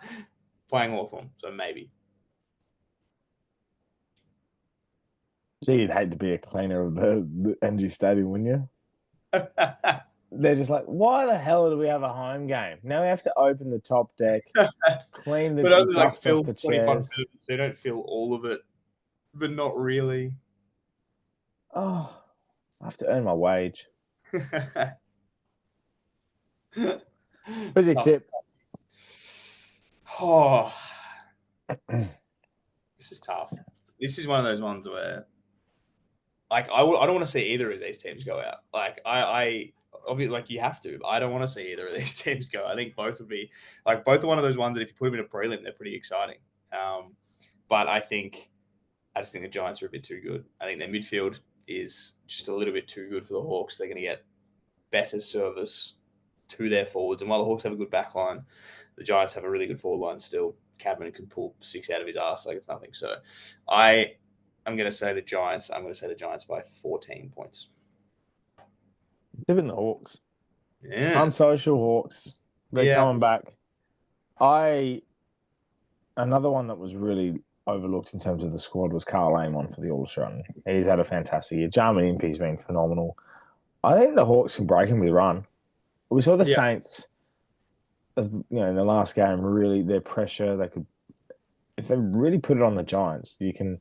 playing Hawthorn, so maybe. So you'd hate to be a cleaner of the NG Stadium, wouldn't you? They're just like, why the hell do we have a home game? Now we have to open the top deck, clean the dust off the chairs. So you don't feel all of it, but not really. Oh, I have to earn my wage. Who's your tip? Oh, this is tough. This is one of those ones where, I don't want to see either of these teams go out. I obviously, you have to. I don't want to see either of these teams go. I think both would be both are one of those ones that if you put them in a prelim, they're pretty exciting. But I just think the Giants are a bit too good. I think their midfield is just a little bit too good for the Hawks. They're going to get better service to their forwards. And while the Hawks have a good back line, the Giants have a really good forward line still. Cadman can pull 6 out of his ass like it's nothing. So I I'm going to say the Giants. I'm going to say the Giants by 14 points. Even the Hawks. Yeah. Unsocial Hawks. They're coming back. Another one that was really overlooked in terms of the squad was Carl Amon for the All-Australian. He's had a fantastic year. Jarman Impey's been phenomenal. I think the Hawks can break him with a run. We saw the Saints, in the last game, really, their pressure, if they really put it on the Giants, you can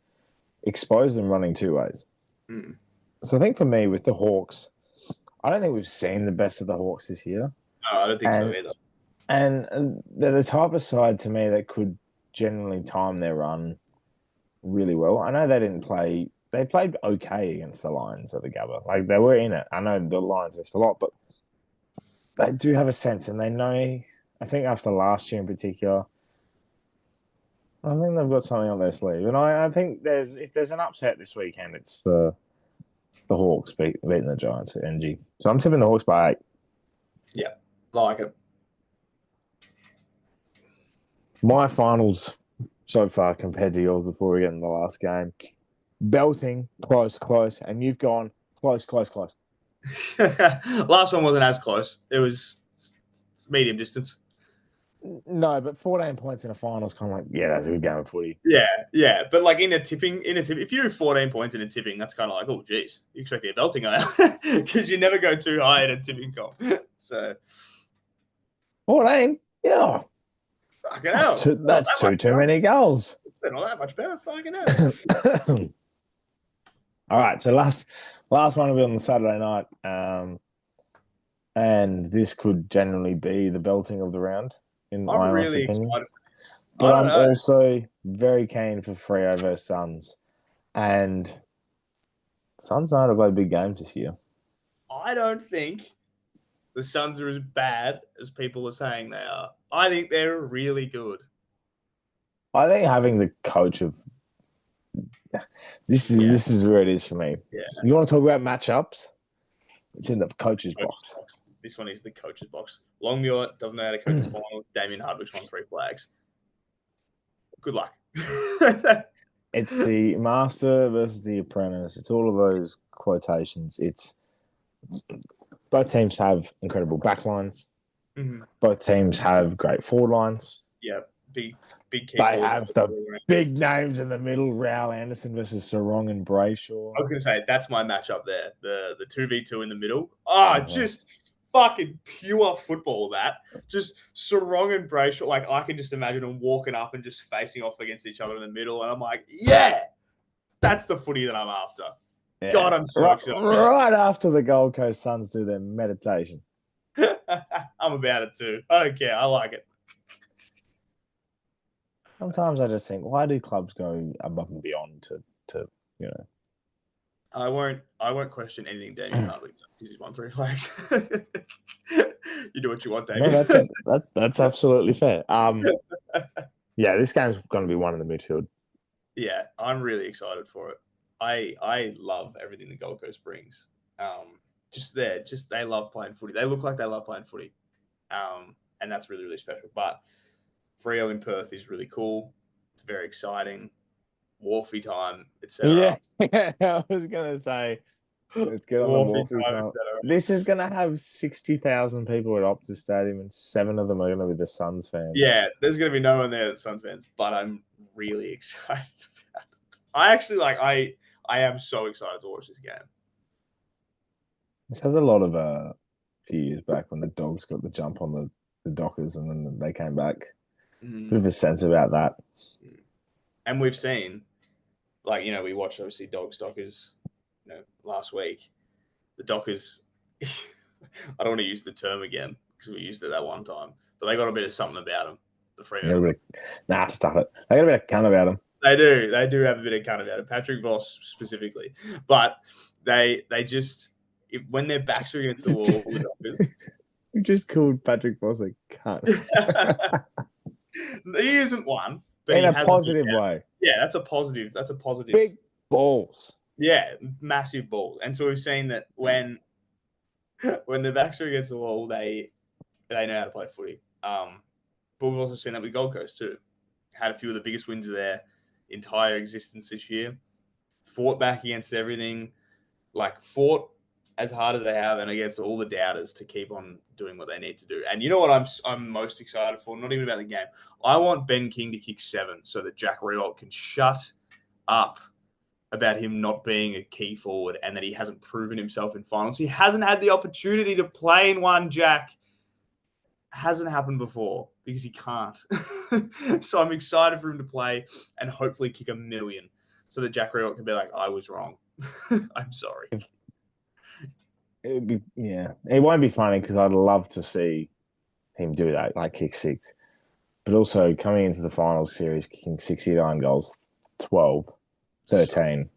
expose them running two ways. Mm. So I think for me, with the Hawks, I don't think we've seen the best of the Hawks this year. No, I don't think so either. And they're the type of side to me that could generally time their run really well. I know they didn't play. They played okay against the Lions at the Gabba. Like, they were in it. I know the Lions missed a lot, but they do have a sense, and they know. I think after last year in particular, I think they've got something on their sleeve. And I think if there's an upset this weekend, it's the Hawks beating the Giants at NG. So I'm tipping the Hawks by 8. Yeah, like it. My finals so far compared to yours before we get in the last game. Belting, close, and you've gone close. Last one wasn't as close. It was medium distance. No, but 14 points in a final is kind of like, yeah, that's a good game of footy. Yeah. But like in a tipping, if you do 14 points in a tipping, that's kind of like, oh, geez, you expect a belting, because you never go too high in a tipping comp. So 14, yeah. Fucking hell. That's too many goals. It's not that much better. Fucking hell. All right, so last one will be on the Saturday night, and this could generally be the belting of the round. In my really opinion. excited. But I'm also very keen for Freo versus Suns, and Suns aren't play big games this year. I don't think the Suns are as bad as people are saying they are. I think they're really good. I think having the coach of this is where it is for me. Yeah. You want to talk about matchups? It's in the coach's box. This one is the coach's box. Longmuir doesn't know how to coach a final. Damien Hardwick's won 3 flags. Good luck. It's the master versus the apprentice. It's all of those quotations. It's both teams have incredible backlines. Mm-hmm. Both teams have great forward lines. Yeah, big key. They have the big names in the middle. Raul Anderson versus Sarong and Brayshaw. I was going to say, that's my matchup there. The 2v2 in the middle. Just fucking pure football, that. Just Sarong and Brayshaw. Like, I can just imagine them walking up and just facing off against each other in the middle. And I'm like, yeah, that's the footy that I'm after. Yeah. God, I'm so excited. Right after the Gold Coast Suns do their meditation. I'm about it too. I don't care. I like it. Sometimes I just think, why do clubs go above and beyond to I won't question anything Damien Hardwick because he's won 3 flags. You do what you want, Damien. No, that's absolutely fair. Yeah, this game's going to be one in the midfield. Yeah, I'm really excited for it. I love everything the Gold Coast brings. They love playing footy. They look like they love playing footy. And that's really, really special. But Freo in Perth is really cool. It's very exciting. Wharfy time, etc. Yeah, I was going to say, let's get on the Wharfy time. This is going to have 60,000 people at Optus Stadium, and 7 of them are going to be the Suns fans. Yeah, there's going to be no one there that's Suns fans, but I'm really excited about it. I actually I am so excited to watch this game. This has a lot of a few years back when the Dogs got the jump on the Dockers, and then they came back. Bit of a sense about that. And we've seen, we watched obviously Dockers, last week. The Dockers, I don't want to use the term again because we used it that one time, but they got a bit of something about them. The Freo. Stuff it. They got a bit of cunt about them. They do. They do have a bit of cunt about it. Patrick Voss specifically, but they just when their backs are against the wall, the Dockers. You just called Patrick Voss a cunt. He isn't one, but in a positive way. Yeah, that's a positive. Big balls. Yeah, massive balls. And so we've seen that when the backs are against the wall, they know how to play footy. But we've also seen that with Gold Coast too. Had a few of the biggest wins of their entire existence this year. fought back against everything, like fought as hard as they have and against all the doubters to keep on doing what they need to do. And you know what I'm most excited for? Not even about the game. I want Ben King to kick 7 so that Jack Riewoldt can shut up about him not being a key forward and that he hasn't proven himself in finals. He hasn't had the opportunity to play in one, Jack. Hasn't happened before because he can't. So I'm excited for him to play and hopefully kick 1,000,000 so that Jack Riewoldt can be like, I was wrong. I'm sorry. It won't be funny because I'd love to see him do that, like kick 6. But also coming into the finals series, kicking 69 goals, 12, 13,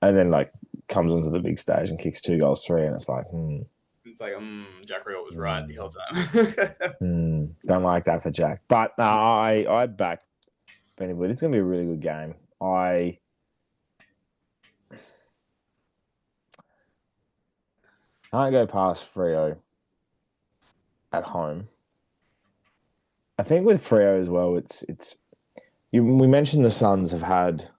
and then like comes onto the big stage and kicks 2 goals, 3, and it's like, It's like, Jack Riewoldt was right the whole time. Don't like that for Jack. But I back Benny Wood. It's going to be a really good game. I can't go past Freo at home. I think with Freo as well, we mentioned the Suns have had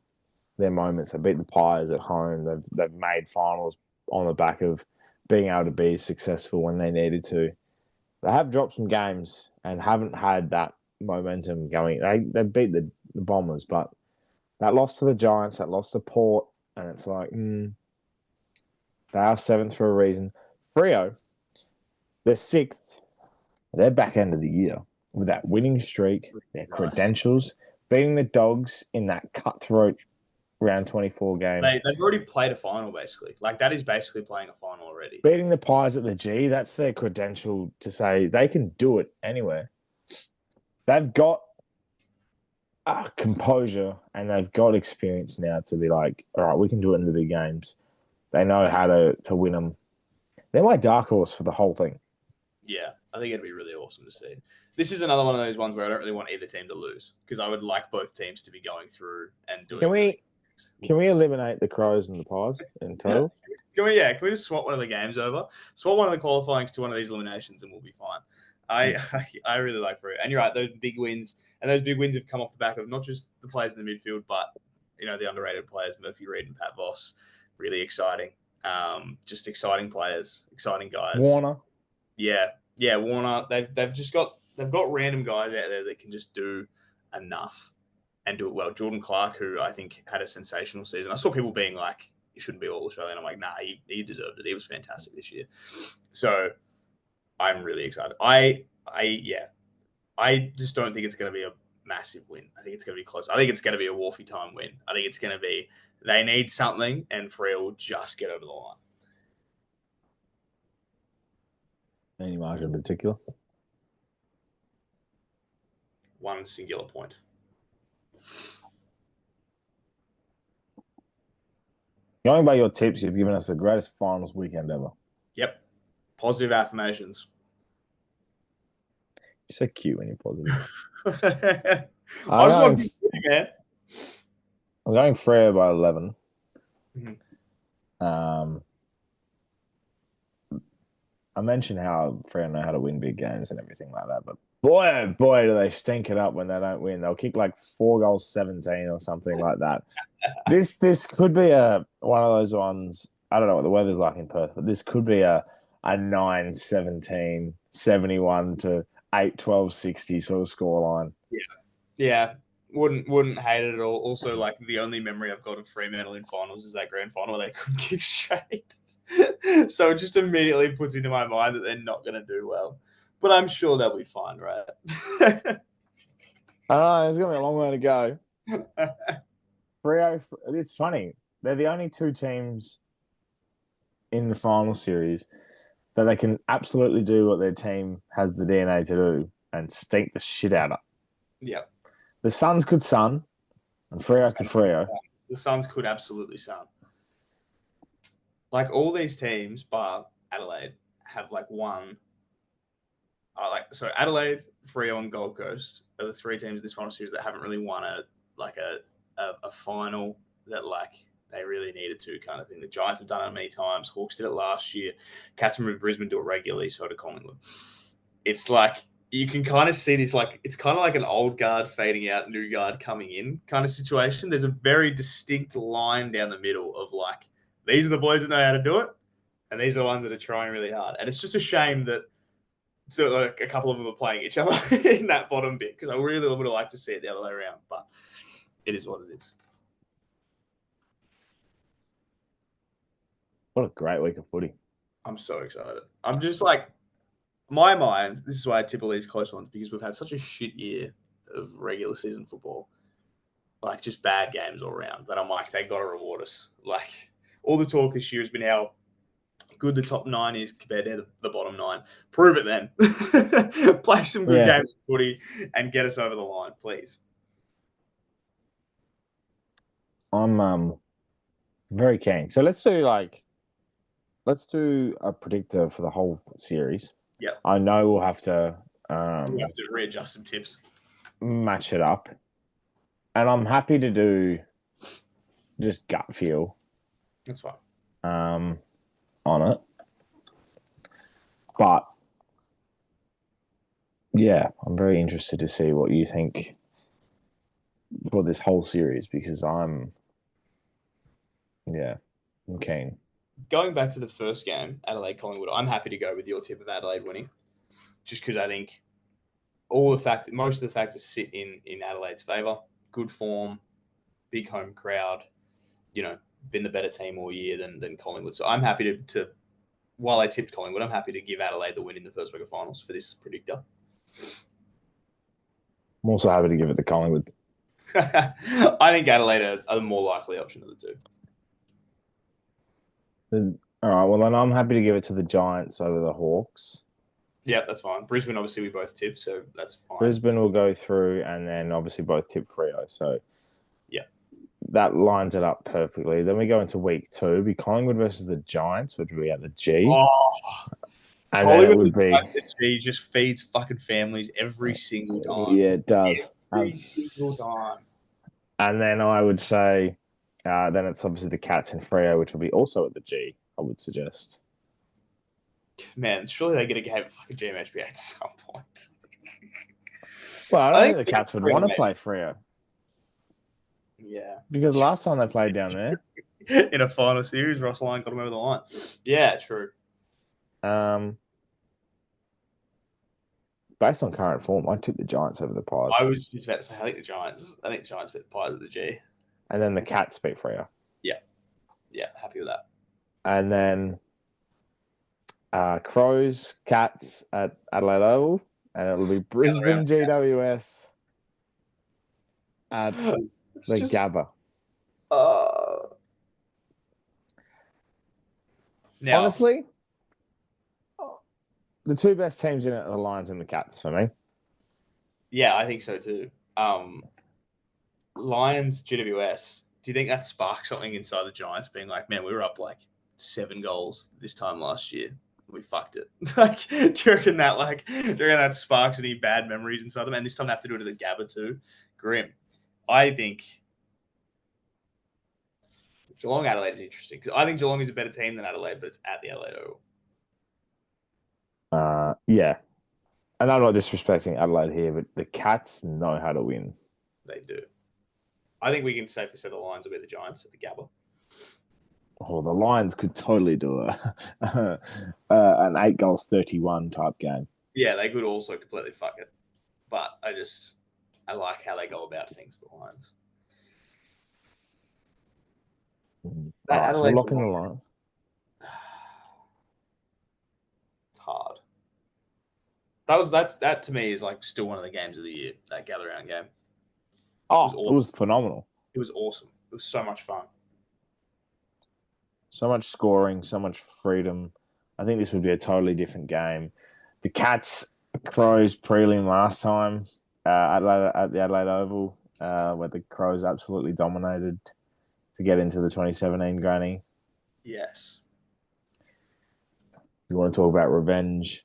their moments. They beat the Pies at home. They've made finals on the back of being able to be successful when they needed to. They have dropped some games and haven't had that momentum going. They beat the Bombers, but that loss to the Giants, that loss to Port, and it's like, they are 7th for a reason. Freo, they're 6th. They're back end of the year with that winning streak, their credentials, beating the Dogs in that cutthroat round 24 game. They've already played a final, basically. Like, that is basically playing a final already. Beating the Pies at the G, that's their credential to say they can do it anywhere. They've got composure and they've got experience now to be like, all right, we can do it in the big games. They know how to win them. They're my dark horse for the whole thing. Yeah, I think it'd be really awesome to see. This is another one of those ones where I don't really want either team to lose because I would like both teams to be going through and doing. Can we eliminate the Crows and the Pies in total? Can we just swap one of the games over? Swap one of the qualifyings to one of these eliminations and we'll be fine. I really like Freo. And you're right, those big wins have come off the back of not just the players in the midfield, but the underrated players, Murphy Reid and Pat Voss. Really exciting. Just exciting players, exciting guys. Warner. Yeah, Warner. They've got random guys out there that can just do enough and do it well. Jordan Clark, who I think had a sensational season. I saw people being like, he shouldn't be all Australian. I'm like, nah, he deserved it. He was fantastic this year. So I'm really excited. I just don't think it's going to be a massive win. I think it's going to be close. I think it's going to be a Wolfie time win. I think it's going to be, they need something and Freo will just get over the line. Any margin in particular? One singular point. Going by your tips, you've given us the greatest finals weekend ever. Yep. Positive affirmations. You're so cute when you're positive. I just want to be man. I'm going Freo by 11. Mm-hmm. I mentioned how Freo know how to win big games and everything like that, but boy, oh boy, do they stink it up when they don't win. They'll kick like 4 goals, 17 or something like that. This could be one of those ones. I don't know what the weather's like in Perth, but this could be a 9-17, 71 to 8-12, 60 sort of scoreline. Yeah. Wouldn't hate it at all. Also, like the only memory I've got of Fremantle in finals is that grand final where they couldn't kick straight. So it just immediately puts into my mind that they're not going to do well. But I'm sure they'll be fine, right? I don't know. There's going to be a long way to go. Freo, it's funny. They're the only 2 teams in the final series that they can absolutely do what their team has the DNA to do and stink the shit out of. Yeah. The Suns could sun, and Freo could Freo. The Suns could absolutely sun. Like all these teams, bar Adelaide, have like one. So Adelaide, Freo, and Gold Coast are the 3 teams in this final series that haven't really won a final that like they really needed to, kind of thing. The Giants have done it many times. Hawks did it last year. Cats from Brisbane do it regularly. So did Collingwood. It's like you can kind of see this, like, it's kind of like an old guard fading out, new guard coming in kind of situation. There's a very distinct line down the middle of like, these are the boys that know how to do it, and these are the ones that are trying really hard. And it's just a shame that like, a couple of them are playing each other in that bottom bit, because I really would have liked to see it the other way around, but it is what it is. What a great week of footy. I'm so excited. I'm just like, my mind, this is why I tip all these close ones, because we've had such a shit year of regular season football, like just bad games all around, that I'm like, they got to reward us. Like, all the talk this year has been how good the top 9 is compared to the bottom 9. Prove it then. Play some good games of footy and get us over the line, please. I'm very keen. So let's do a predictor for the whole series. Yeah. I know we'll have to readjust some tips. Match it up. And I'm happy to do just gut feel. That's fine. On it. But yeah, I'm very interested to see what you think for this whole series, because I'm keen. Going back to the first game, Adelaide Collingwood, I'm happy to go with your tip of Adelaide winning, just because I think most of the factors sit in Adelaide's favour. Good form, big home crowd, been the better team all year than Collingwood. So I'm happy to while I tipped Collingwood, I'm happy to give Adelaide the win in the first week of finals for this predictor. I'm also happy to give it to Collingwood. I think Adelaide are the more likely option of the two. All right, well, then I'm happy to give it to the Giants over the Hawks. Yeah, that's fine. Brisbane, obviously, we both tipped, so that's fine. Brisbane will go through, and then obviously both tip Freo. So yeah, that lines it up perfectly. Then we go into week 2. It'll be Collingwood versus the Giants, which will be at the G. Oh, and Collingwood then it would be the G just feeds fucking families every single time. Yeah, it does. Every single time. And then I would say, then it's obviously the Cats and Freo, which will be also at the G, I would suggest. Man, surely they get a game of fucking GMHBA at some point. Well, I don't think the Cats would want to play Freo. Yeah. Because last time they played down there. In a final series, Ross Lyon got them over the line. Yeah, true. Based on current form, I took the Giants over the Pies. I was just about to say, I think the Giants beat the Pies at the G. And then the Cats beat Freo. Yeah. Yeah, happy with that. And then Crows, Cats at Adelaide Oval. And it'll be Brisbane GWS at the Gabba. Now, honestly, the two best teams in it are the Lions and the Cats for me. Yeah, I think so too. Lions, GWS. Do you think that sparked something inside the Giants being like, man, we were up like 7 goals this time last year. We fucked it. Like, do you reckon that sparks any bad memories inside them? And this time they have to do it at the Gabba too. Grim. I think Geelong Adelaide is interesting because I think Geelong is a better team than Adelaide, but it's at the Adelaide Oval. Yeah. And I'm not disrespecting Adelaide here, but the Cats know how to win. They do. I think we can safely say the Lions will be the Giants at the Gabba. Oh, the Lions could totally do an 8 goals 31 type game. Yeah, they could also completely fuck it. But I like how they go about things, the Lions. Right, so we're locking the Lions. It's hard. That to me is like still one of the games of the year, that gather round game. It was phenomenal. It was awesome. It was so much fun. So much scoring, so much freedom. I think this would be a totally different game. The Cats, Crows prelim last time at the Adelaide Oval, where the Crows absolutely dominated to get into the 2017 granny. Yes. You want to talk about revenge?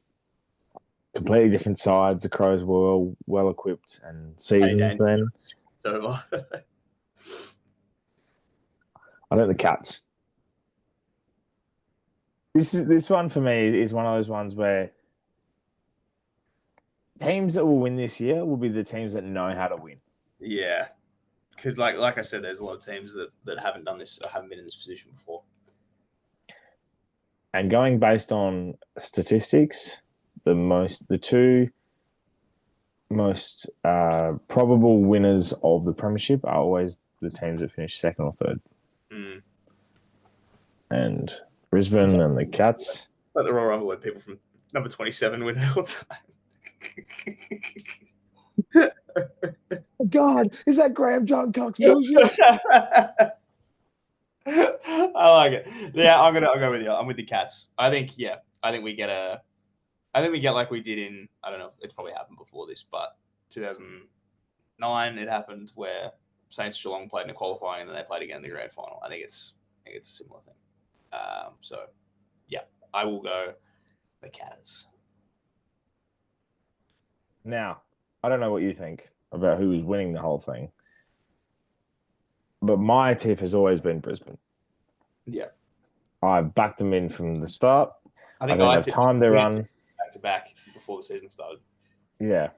Completely different sides. The Crows were well equipped and seasoned then. I think the Cats. This one for me is one of those ones where teams that will win this year will be the teams that know how to win. Yeah, because like I said, there's a lot of teams that haven't done this or haven't been in this position before. And going based on statistics, the two most probable winners of the premiership are always the teams that finish second or third. Mm. And Brisbane and the Cats. Like the Royal Rumble where people from number 27 win all the time. God, is that Graham John Cox bullshit? I like it. Yeah, I'll go with you. I'm with the Cats. I think we get like we did in, I don't know, it's probably happened before this, but 2009 it happened where Saints Geelong played in a qualifying and then they played again in the grand final. I think it's a similar thing. So yeah, I will go the Cats. Now, I don't know what you think about who is winning the whole thing, but my tip has always been Brisbane. Yeah, I've backed them in from the start. I think they've timed their run back to back before the season started. Yeah,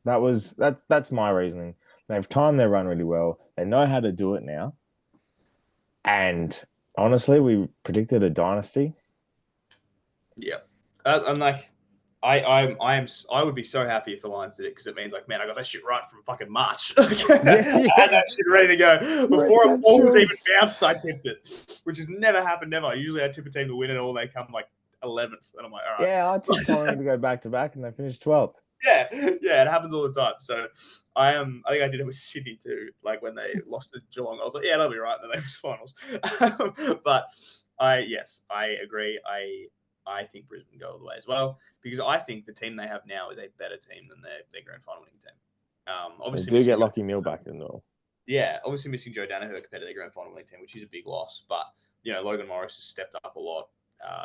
that's my reasoning. They've timed their run really well. They know how to do it now. And honestly, we predicted a dynasty. Yeah, I'm like, I would be so happy if the Lions did it because it means like, man, I got that shit right from fucking March. I had that shit ready to go before a ball was even bounced. I tipped it, which has never happened. Never. Usually, I tip a team to win it, all they come like 11th, and I'm like, all right. Yeah, I tipped Collingwood to go back to back, and they finished 12th. Yeah, it happens all the time. So I think I did it with Sydney too. Like when they lost to Geelong, I was like, yeah, that'll be right. And then they was finals. But I agree. I think Brisbane go all the way as well because I think the team they have now is a better team than their grand final winning team. Obviously, they do get Lockie Neal back in though. Yeah, obviously missing Joe Danaher compared to their grand final winning team, which is a big loss. But Logan Morris has stepped up a lot.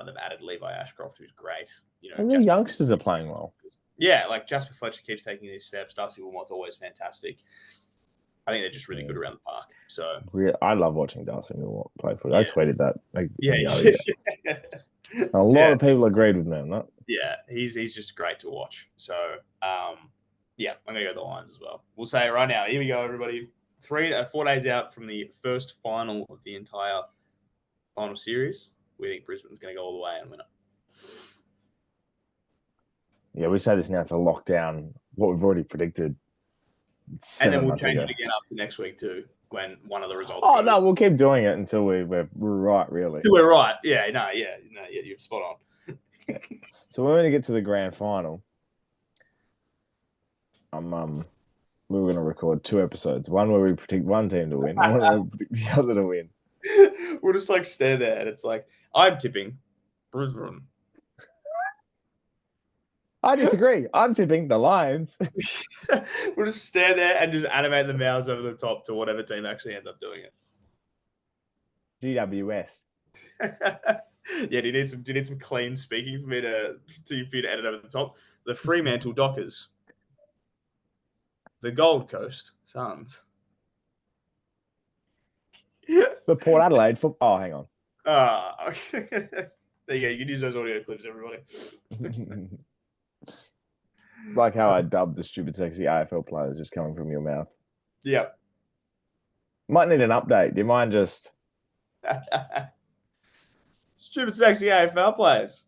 They've added Levi Ashcroft, who's great. And the youngsters are playing well. Yeah, like Jasper Fletcher keeps taking these steps. Darcy Wilmot's always fantastic. I think they're just really good around the park. So I love watching Darcy Wilmot play footy. I tweeted that. A lot of people agreed with me on that. Yeah, he's just great to watch. So yeah, I'm gonna go the Lions as well. We'll say it right now. Here we go, everybody. 4 days out from the first final of the entire final series. We think Brisbane's gonna go all the way and win it. Yeah, we say this now to lock down what we've already predicted. And then we'll change it again after next week too, when one of the results. Oh no, we'll keep doing it until we're right, really. Until we're right, yeah, you're spot on. So we're going to get to the grand final. We were going to record 2 episodes. One where we predict one team to win, one where we predict the other to win. We'll just like stare there, and it's like I'm tipping Brisbane. I disagree. I'm tipping the Lions. We'll just stare there and just animate the mouths over the top to whatever team actually ends up doing it. GWS. Yeah, do you need some clean speaking for you to edit over the top? The Fremantle Dockers. The Gold Coast Suns. The Port Adelaide football. Oh, hang on. There you go. You can use those audio clips, everybody. It's like how I dubbed the stupid sexy AFL players just coming from your mouth. Yep. Might need an update. Do you mind just... Stupid sexy AFL players.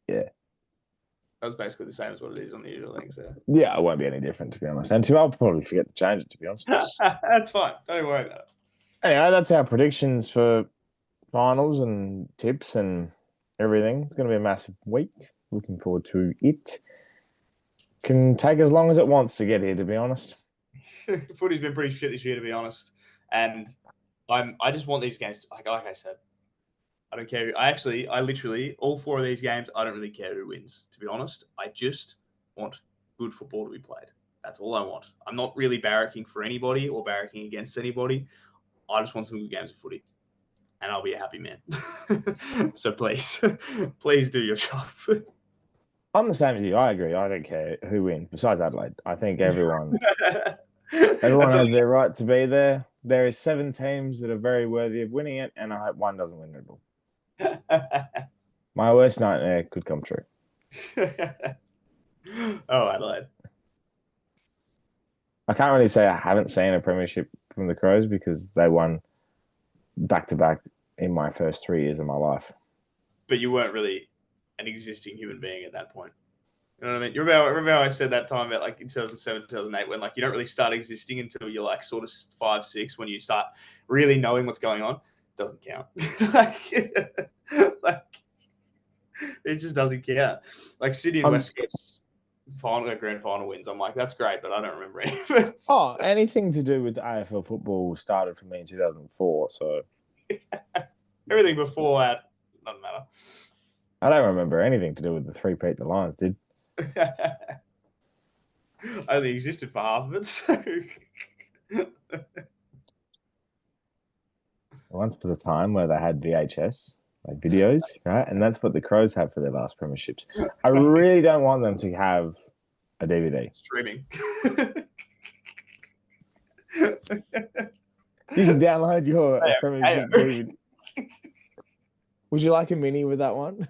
Yeah. That was basically the same as what it is on the usual thing. So. Yeah, it won't be any different, to be honest. And I'll probably forget to change it, to be honest. That's fine. Don't worry about it. Anyway, that's our predictions for finals and tips and everything. It's going to be a massive week. Looking forward to it. Can take as long as it wants to get here, to be honest. Footy's been pretty shit this year, to be honest. And I just want these games, like I said, I don't care. I literally, all 4 of these games, I don't really care who wins, to be honest. I just want good football to be played. That's all I want. I'm not really barracking for anybody or barracking against anybody. I just want some good games of footy. And I'll be a happy man. So please do your job. I'm the same as you. I agree. I don't care who wins, besides Adelaide. I think everyone has their right to be there. There is 7 teams that are very worthy of winning it, and I hope one doesn't win it all. My worst nightmare could come true. Oh, Adelaide. I can't really say I haven't seen a premiership from the Crows because they won back-to-back in my first 3 years of my life. But you weren't really an existing human being at that point. You know what I mean? You remember how I said that time about like in 2007, 2008, when like you don't really start existing until you're like sort of 5, 6, when you start really knowing what's going on. Doesn't count. like it just doesn't count. Like Sydney and West Coast grand final wins. I'm like, that's great, but I don't remember any of it. Oh, anything to do with AFL football started for me in 2004, so everything before that doesn't matter. I don't remember anything to do with the 3-peat the Lions did. I only existed for half of it, so Once upon a time where they had VHS, like videos, right? And that's what the Crows have for their last premierships. I really don't want them to have a DVD. Streaming. You can download your premiership DVD. Would you like a mini with that one?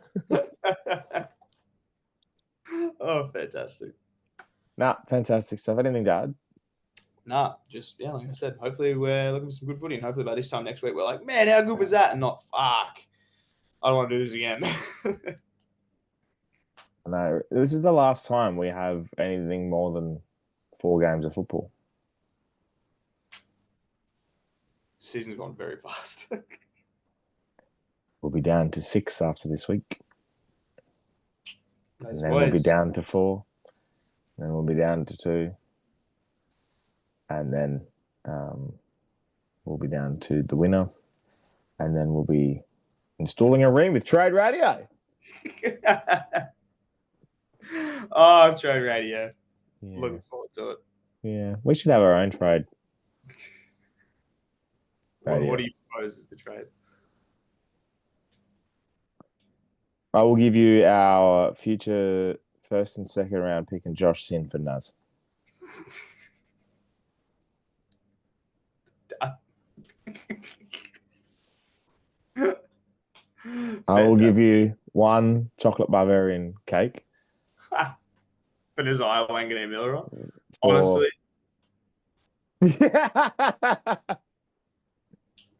Oh, fantastic. Nah, fantastic stuff. Anything to add? Nah, just, like I said, hopefully we're looking for some good footy, and hopefully by this time next week we're like, man, how good was that? And not, fuck, I don't want to do this again. No, this is the last time we have anything more than 4 games of football. Season's gone very fast. We'll be down to 6 after this week. Those And then boys. we'll be down to 4. Then we'll be down to 2. And then we'll be down to the winner. And then we'll be installing a ring with Trade Radio. Oh, trade radio. Yeah. Looking forward to it. Yeah, we should have our own trade. What do you propose as the trade? I will give you our future first and second round pick and Josh Sin for Naz. I will give you 1 chocolate Bavarian cake. Vanessa Wanganeen Miller. Honestly.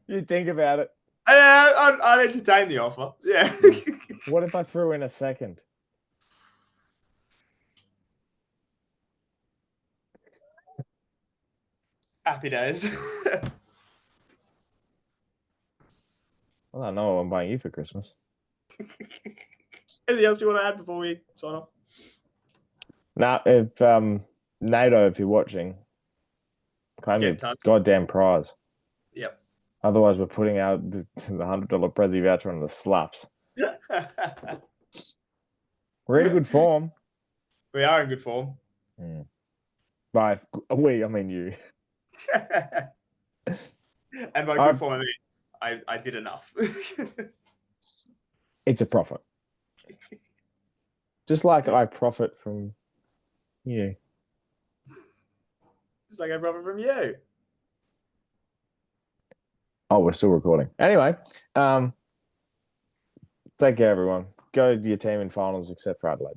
You think about it. I'd entertain the offer. Yeah. What if I threw in a second? Happy days. Well, I know what I'm buying you for Christmas. Anything else you want to add before we sign off? Now, if NATO, if you're watching, claim your goddamn prize. Yep. Otherwise, we're putting out the $100 Prezi voucher on the slaps. We're in good form. We are in good form. By we, I mean you. And by good form, I mean I did enough. It's a profit. Just like I profit from you. Just like I profit from you. Oh, we're still recording. Anyway, take care, everyone. Go to your team in finals except for Adelaide.